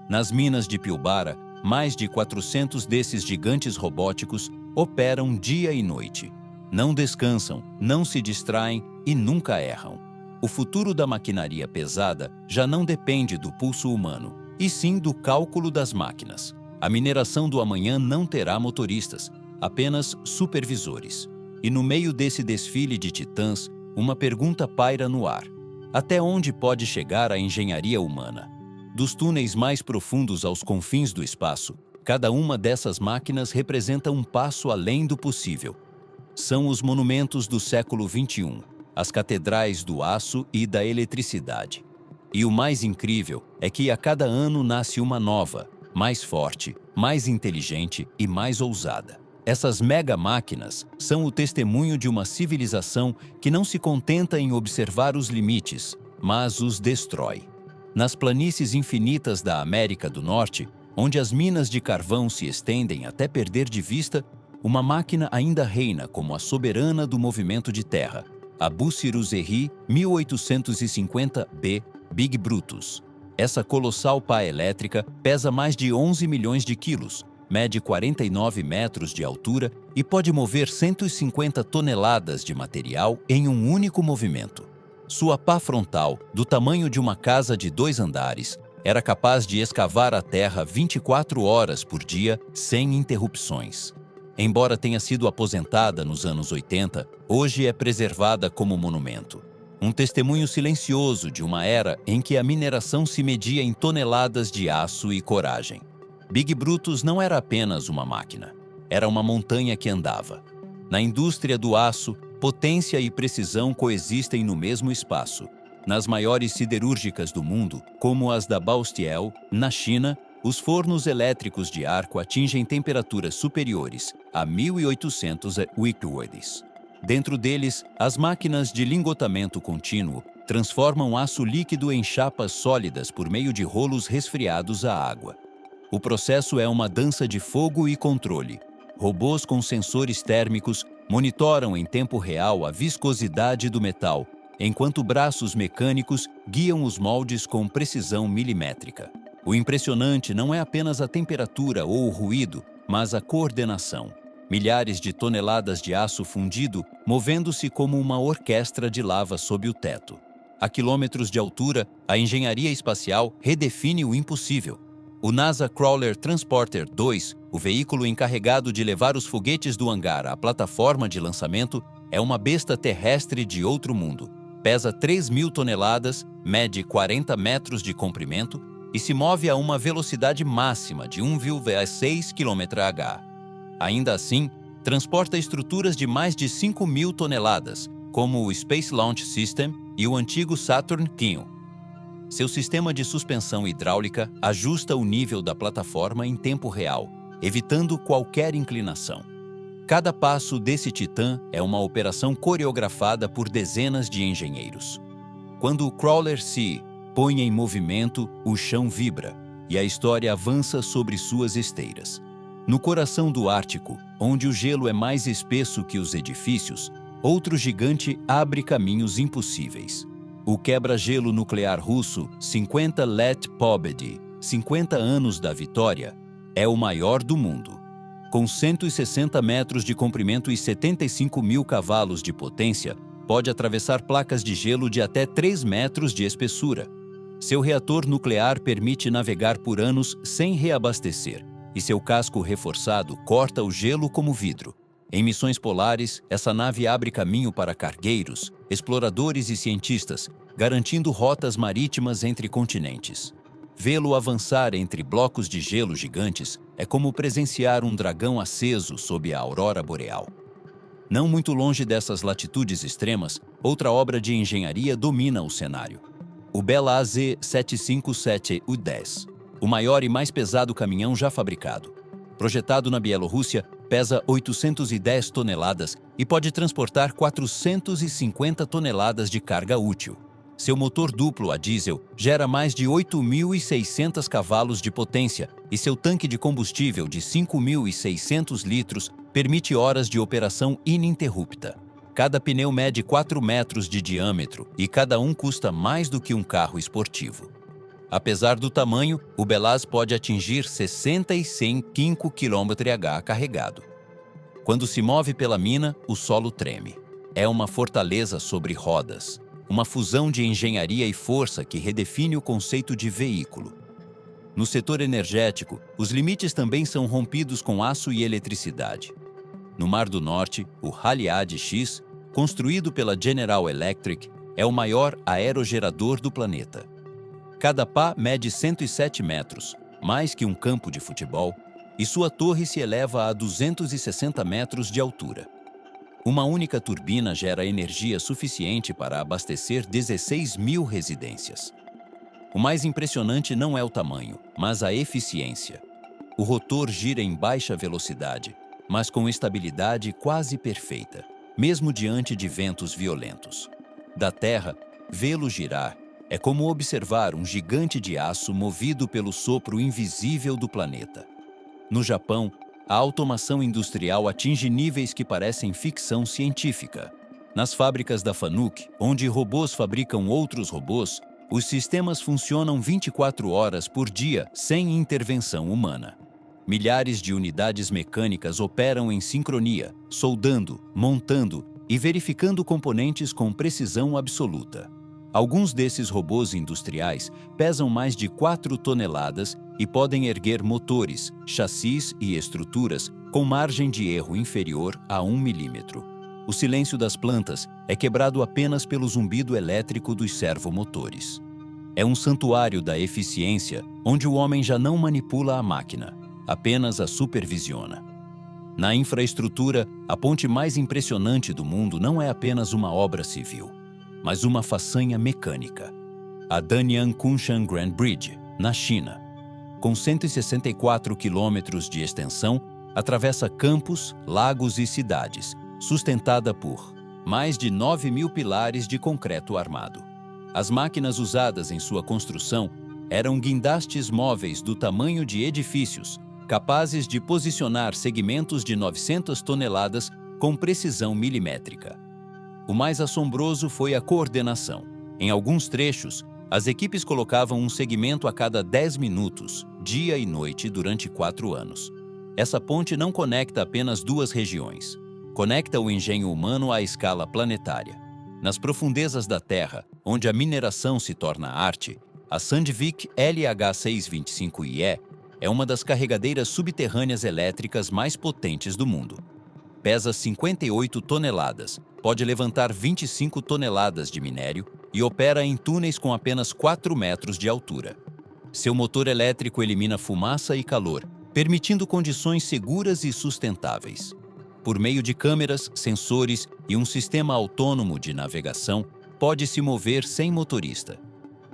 Nas minas de Pilbara, mais de 400 desses gigantes robóticos operam dia e noite. Não descansam, não se distraem e nunca erram. O futuro da maquinaria pesada já não depende do pulso humano, e sim do cálculo das máquinas. A mineração do amanhã não terá motoristas, apenas supervisores. E no meio desse desfile de titãs, uma pergunta paira no ar. Até onde pode chegar a engenharia humana? Dos túneis mais profundos aos confins do espaço, cada uma dessas máquinas representa um passo além do possível. São os monumentos do século XXI, as catedrais do aço e da eletricidade. E o mais incrível é que a cada ano nasce uma nova, mais forte, mais inteligente e mais ousada. Essas mega-máquinas são o testemunho de uma civilização que não se contenta em observar os limites, mas os destrói. Nas planícies infinitas da América do Norte, onde as minas de carvão se estendem até perder de vista, uma máquina ainda reina como a soberana do movimento de terra, a Bucyrus Erie 1850B Big Brutus. Essa colossal pá elétrica pesa mais de 11 milhões de quilos, mede 49 metros de altura e pode mover 150 toneladas de material em um único movimento. Sua pá frontal, do tamanho de uma casa de 2 andares, era capaz de escavar a terra 24 horas por dia sem interrupções. Embora tenha sido aposentada nos anos 80, hoje é preservada como monumento. Um testemunho silencioso de uma era em que a mineração se media em toneladas de aço e coragem. Big Brutus não era apenas uma máquina, era uma montanha que andava. Na indústria do aço, potência e precisão coexistem no mesmo espaço. Nas maiores siderúrgicas do mundo, como as da Baostiel, na China, os fornos elétricos de arco atingem temperaturas superiores a 1.800 Wickworths. Dentro deles, as máquinas de lingotamento contínuo transformam aço líquido em chapas sólidas por meio de rolos resfriados à água. O processo é uma dança de fogo e controle. Robôs com sensores térmicos monitoram em tempo real a viscosidade do metal, enquanto braços mecânicos guiam os moldes com precisão milimétrica. O impressionante não é apenas a temperatura ou o ruído, mas a coordenação. Milhares de toneladas de aço fundido movendo-se como uma orquestra de lava sob o teto. A quilômetros de altura, a engenharia espacial redefine o impossível. O NASA Crawler Transporter 2, o veículo encarregado de levar os foguetes do hangar à plataforma de lançamento, é uma besta terrestre de outro mundo. Pesa 3.000 toneladas, mede 40 metros de comprimento e se move a uma velocidade máxima de 1,6 km/h. Ainda assim, transporta estruturas de mais de 5.000 toneladas, como o Space Launch System e o antigo Saturn V. Seu sistema de suspensão hidráulica ajusta o nível da plataforma em tempo real, evitando qualquer inclinação. Cada passo desse titã é uma operação coreografada por dezenas de engenheiros. Quando o crawler se põe em movimento, o chão vibra e a história avança sobre suas esteiras. No coração do Ártico, onde o gelo é mais espesso que os edifícios, outro gigante abre caminhos impossíveis. O quebra-gelo nuclear russo 50 Let Pobedi, 50 anos da vitória, É o maior do mundo. Com 160 metros de comprimento e 75 mil cavalos de potência, pode atravessar placas de gelo de até 3 metros de espessura. Seu reator nuclear permite navegar por anos sem reabastecer, e seu casco reforçado corta o gelo como vidro. Em missões polares, essa nave abre caminho para cargueiros, exploradores e cientistas, garantindo rotas marítimas entre continentes. Vê-lo avançar entre blocos de gelo gigantes é como presenciar um dragão aceso sob a aurora boreal. Não muito longe dessas latitudes extremas, outra obra de engenharia domina o cenário. O Bela AZ757U10, o maior e mais pesado caminhão já fabricado. Projetado na Bielorrússia, pesa 810 toneladas e pode transportar 450 toneladas de carga útil. Seu motor duplo a diesel gera mais de 8.600 cavalos de potência e seu tanque de combustível de 5.600 litros permite horas de operação ininterrupta. Cada pneu mede 4 metros de diâmetro e cada um custa mais do que um carro esportivo. Apesar do tamanho, o Belaz pode atingir 60 e 105 km/h carregado. Quando se move pela mina, o solo treme. É uma fortaleza sobre rodas, uma fusão de engenharia e força que redefine o conceito de veículo. No setor energético, os limites também são rompidos com aço e eletricidade. No Mar do Norte, o Haliade-X, construído pela General Electric, é o maior aerogerador do planeta. Cada pá mede 107 metros, mais que um campo de futebol, e sua torre se eleva a 260 metros de altura. Uma única turbina gera energia suficiente para abastecer 16.000 residências. O mais impressionante não é o tamanho, mas a eficiência. O rotor gira em baixa velocidade, mas com estabilidade quase perfeita, mesmo diante de ventos violentos. Da Terra, vê-lo girar é como observar um gigante de aço movido pelo sopro invisível do planeta. No Japão, a automação industrial atinge níveis que parecem ficção científica. Nas fábricas da Fanuc, onde robôs fabricam outros robôs, os sistemas funcionam 24 horas por dia sem intervenção humana. Milhares de unidades mecânicas operam em sincronia, soldando, montando e verificando componentes com precisão absoluta. Alguns desses robôs industriais pesam mais de 4 toneladas e podem erguer motores, chassis e estruturas com margem de erro inferior a 1 milímetro. O silêncio das plantas é quebrado apenas pelo zumbido elétrico dos servomotores. É um santuário da eficiência onde o homem já não manipula a máquina, apenas a supervisiona. Na infraestrutura, a ponte mais impressionante do mundo não é apenas uma obra civil, mas uma façanha mecânica. A Danyang Kunshan Grand Bridge, na China. Com 164 quilômetros de extensão, atravessa campos, lagos e cidades, sustentada por mais de 9.000 pilares de concreto armado. As máquinas usadas em sua construção eram guindastes móveis do tamanho de edifícios, capazes de posicionar segmentos de 900 toneladas com precisão milimétrica. O mais assombroso foi a coordenação. Em alguns trechos, as equipes colocavam um segmento a cada 10 minutos, dia e noite, durante 4 anos. Essa ponte não conecta apenas duas regiões. Conecta o engenho humano à escala planetária. Nas profundezas da Terra, onde a mineração se torna arte, a Sandvik LH625IE é uma das carregadeiras subterrâneas elétricas mais potentes do mundo. Pesa 58 toneladas, pode levantar 25 toneladas de minério e opera em túneis com apenas 4 metros de altura. Seu motor elétrico elimina fumaça e calor, permitindo condições seguras e sustentáveis. Por meio de câmeras, sensores e um sistema autônomo de navegação, pode se mover sem motorista.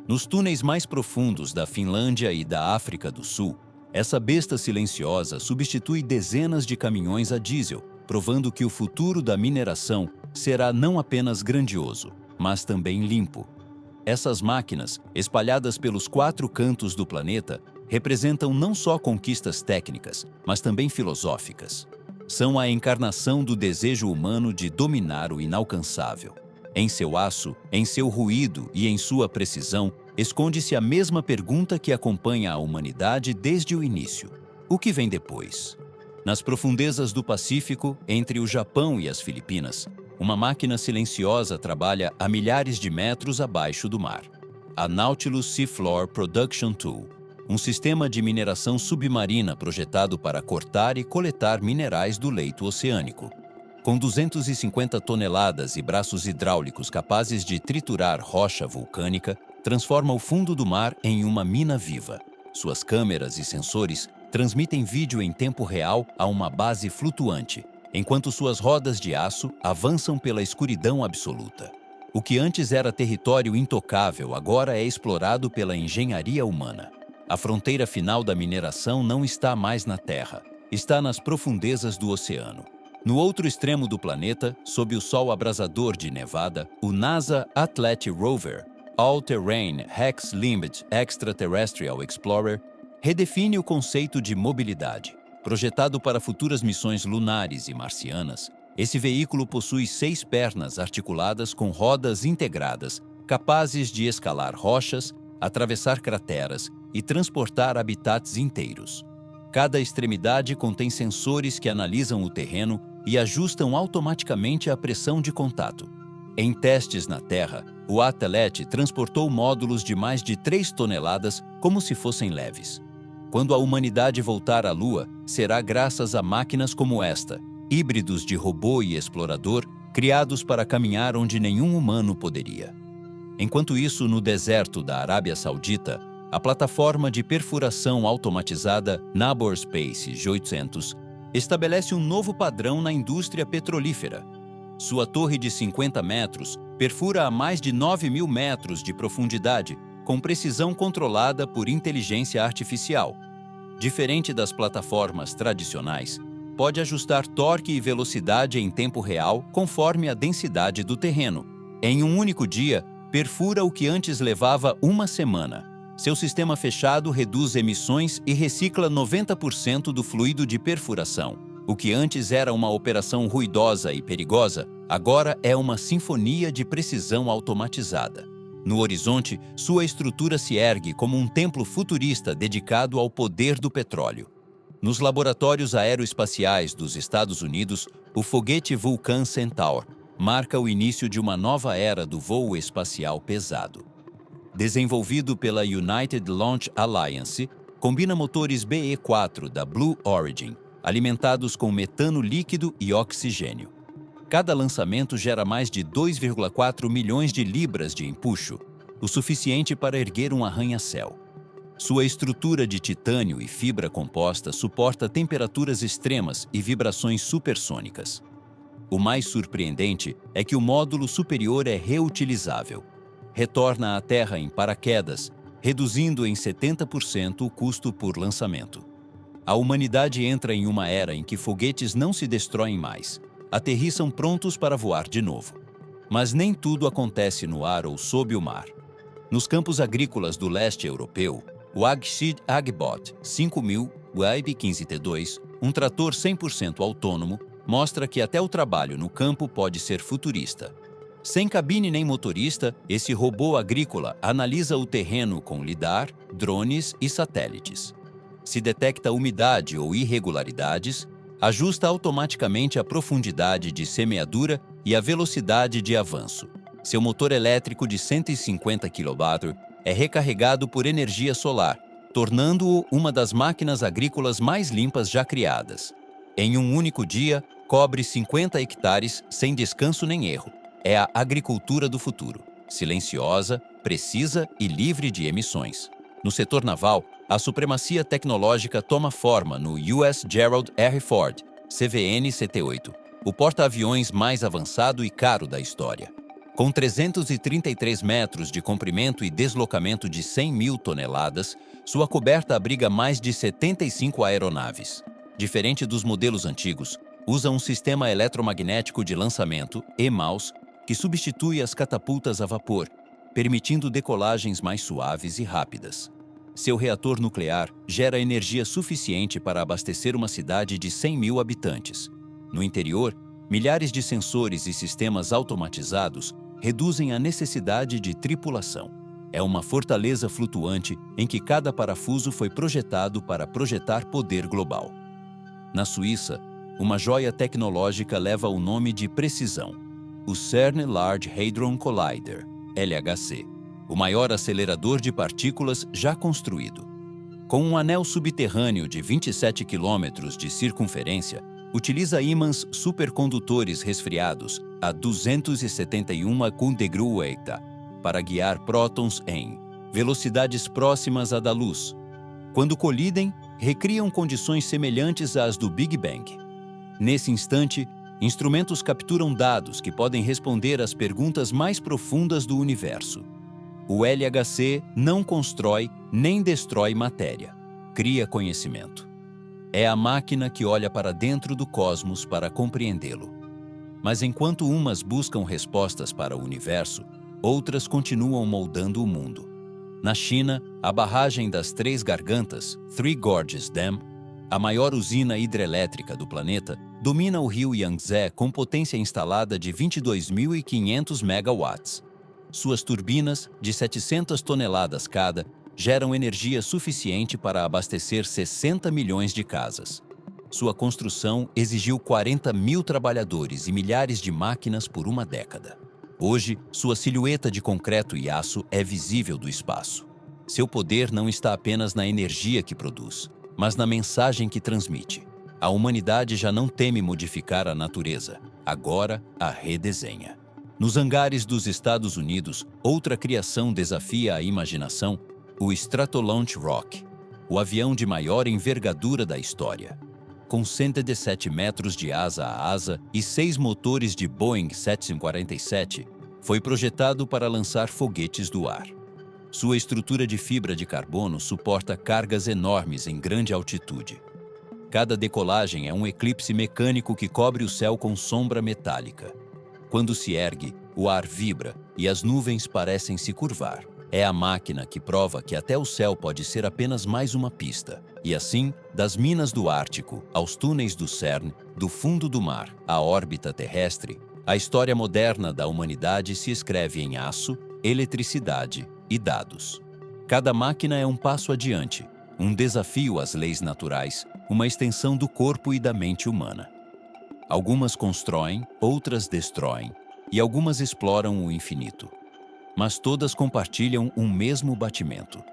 Nos túneis mais profundos da Finlândia e da África do Sul, essa besta silenciosa substitui dezenas de caminhões a diesel, provando que o futuro da mineração será não apenas grandioso, mas também limpo. Essas máquinas, espalhadas pelos 4 cantos do planeta, representam não só conquistas técnicas, mas também filosóficas. São a encarnação do desejo humano de dominar o inalcançável. Em seu aço, em seu ruído e em sua precisão, esconde-se a mesma pergunta que acompanha a humanidade desde o início: O que vem depois? Nas profundezas do Pacífico, entre o Japão e as Filipinas, uma máquina silenciosa trabalha a milhares de metros abaixo do mar. A Nautilus Seafloor Production Tool, um sistema de mineração submarina projetado para cortar e coletar minerais do leito oceânico. Com 250 toneladas e braços hidráulicos capazes de triturar rocha vulcânica, transforma o fundo do mar em uma mina viva. Suas câmeras e sensores transmitem vídeo em tempo real a uma base flutuante, enquanto suas rodas de aço avançam pela escuridão absoluta. O que antes era território intocável agora é explorado pela engenharia humana. A fronteira final da mineração não está mais na Terra, está nas profundezas do oceano. No outro extremo do planeta, sob o sol abrasador de Nevada, o NASA Atlantic Rover, All-Terrain Hex-Limbed Extraterrestrial Explorer, redefine o conceito de mobilidade. Projetado para futuras missões lunares e marcianas, esse veículo possui 6 pernas articuladas com rodas integradas, capazes de escalar rochas, atravessar crateras e transportar habitats inteiros. Cada extremidade contém sensores que analisam o terreno e ajustam automaticamente a pressão de contato. Em testes na Terra, o Atlet transportou módulos de mais de 3 toneladas como se fossem leves. Quando a humanidade voltar à Lua, será graças a máquinas como esta, híbridos de robô e explorador, criados para caminhar onde nenhum humano poderia. Enquanto isso, no deserto da Arábia Saudita, a plataforma de perfuração automatizada Nabor Space G800 estabelece um novo padrão na indústria petrolífera. Sua torre de 50 metros perfura a mais de 9.000 metros de profundidade, com precisão controlada por inteligência artificial. Diferente das plataformas tradicionais, pode ajustar torque e velocidade em tempo real conforme a densidade do terreno. Em um único dia, perfura o que antes levava uma semana. Seu sistema fechado reduz emissões e recicla 90% do fluido de perfuração. O que antes era uma operação ruidosa e perigosa, agora é uma sinfonia de precisão automatizada. No horizonte, sua estrutura se ergue como um templo futurista dedicado ao poder do petróleo. Nos laboratórios aeroespaciais dos Estados Unidos, o foguete Vulcan Centaur marca o início de uma nova era do voo espacial pesado. Desenvolvido pela United Launch Alliance, combina motores BE-4 da Blue Origin, alimentados com metano líquido e oxigênio. Cada lançamento gera mais de 2,4 milhões de libras de empuxo, o suficiente para erguer um arranha-céu. Sua estrutura de titânio e fibra composta suporta temperaturas extremas e vibrações supersônicas. O mais surpreendente é que o módulo superior é reutilizável. Retorna à Terra em paraquedas, reduzindo em 70% o custo por lançamento. A humanidade entra em uma era em que foguetes não se destroem mais, aterrissam prontos para voar de novo. Mas nem tudo acontece no ar ou sob o mar. Nos campos agrícolas do leste europeu, o Agshid Agbot 5000 WIB 15T2, um trator 100% autônomo, mostra que até o trabalho no campo pode ser futurista. Sem cabine nem motorista, esse robô agrícola analisa o terreno com lidar, drones e satélites. Se detecta umidade ou irregularidades, ajusta automaticamente a profundidade de semeadura e a velocidade de avanço. Seu motor elétrico de 150 kW é recarregado por energia solar, tornando-o uma das máquinas agrícolas mais limpas já criadas. Em um único dia, cobre 50 hectares sem descanso nem erro. É a agricultura do futuro, silenciosa, precisa e livre de emissões. No setor naval, a supremacia tecnológica toma forma no US Gerald R. Ford, CVN-CT-8, o porta-aviões mais avançado e caro da história. Com 333 metros de comprimento e deslocamento de 100.000 toneladas, sua coberta abriga mais de 75 aeronaves. Diferente dos modelos antigos, usa um sistema eletromagnético de lançamento, EMALS, que substitui as catapultas a vapor, permitindo decolagens mais suaves e rápidas. Seu reator nuclear gera energia suficiente para abastecer uma cidade de 100.000 habitantes. No interior, milhares de sensores e sistemas automatizados reduzem a necessidade de tripulação. É uma fortaleza flutuante em que cada parafuso foi projetado para projetar poder global. Na Suíça, uma joia tecnológica leva o nome de precisão: o CERN Large Hadron Collider, LHC, o maior acelerador de partículas já construído. Com um anel subterrâneo de 27 quilômetros de circunferência, utiliza ímãs supercondutores resfriados a 271 Kundegrueita para guiar prótons em velocidades próximas à da luz. Quando colidem, recriam condições semelhantes às do Big Bang. Nesse instante, instrumentos capturam dados que podem responder às perguntas mais profundas do universo. O LHC não constrói nem destrói matéria, cria conhecimento. É a máquina que olha para dentro do cosmos para compreendê-lo. Mas enquanto umas buscam respostas para o universo, outras continuam moldando o mundo. Na China, a barragem das Três Gargantas, Three Gorges Dam, a maior usina hidrelétrica do planeta, domina o rio Yangtze com potência instalada de 22.500 megawatts. Suas turbinas, de 700 toneladas cada, geram energia suficiente para abastecer 60 milhões de casas. Sua construção exigiu 40 mil trabalhadores e milhares de máquinas por uma década. Hoje, sua silhueta de concreto e aço é visível do espaço. Seu poder não está apenas na energia que produz, mas na mensagem que transmite. A humanidade já não teme modificar a natureza, agora a redesenha. Nos hangares dos Estados Unidos, outra criação desafia a imaginação: o Stratolaunch Rock, o avião de maior envergadura da história. Com 117 metros de asa a asa e 6 motores de Boeing 747, foi projetado para lançar foguetes do ar. Sua estrutura de fibra de carbono suporta cargas enormes em grande altitude. Cada decolagem é um eclipse mecânico que cobre o céu com sombra metálica. Quando se ergue, o ar vibra e as nuvens parecem se curvar. É a máquina que prova que até o céu pode ser apenas mais uma pista. E assim, das minas do Ártico aos túneis do CERN, do fundo do mar à órbita terrestre, a história moderna da humanidade se escreve em aço, eletricidade e dados. Cada máquina é um passo adiante, um desafio às leis naturais, uma extensão do corpo e da mente humana. Algumas constroem, outras destroem, e algumas exploram o infinito. Mas todas compartilham um mesmo batimento: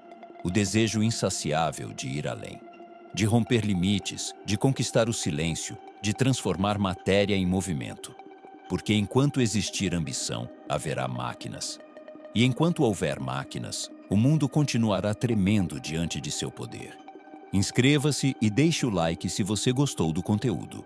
o desejo insaciável de ir além, de romper limites, de conquistar o silêncio, de transformar matéria em movimento. Porque enquanto existir ambição, haverá máquinas. E enquanto houver máquinas, o mundo continuará tremendo diante de seu poder. Inscreva-se e deixe o like se você gostou do conteúdo.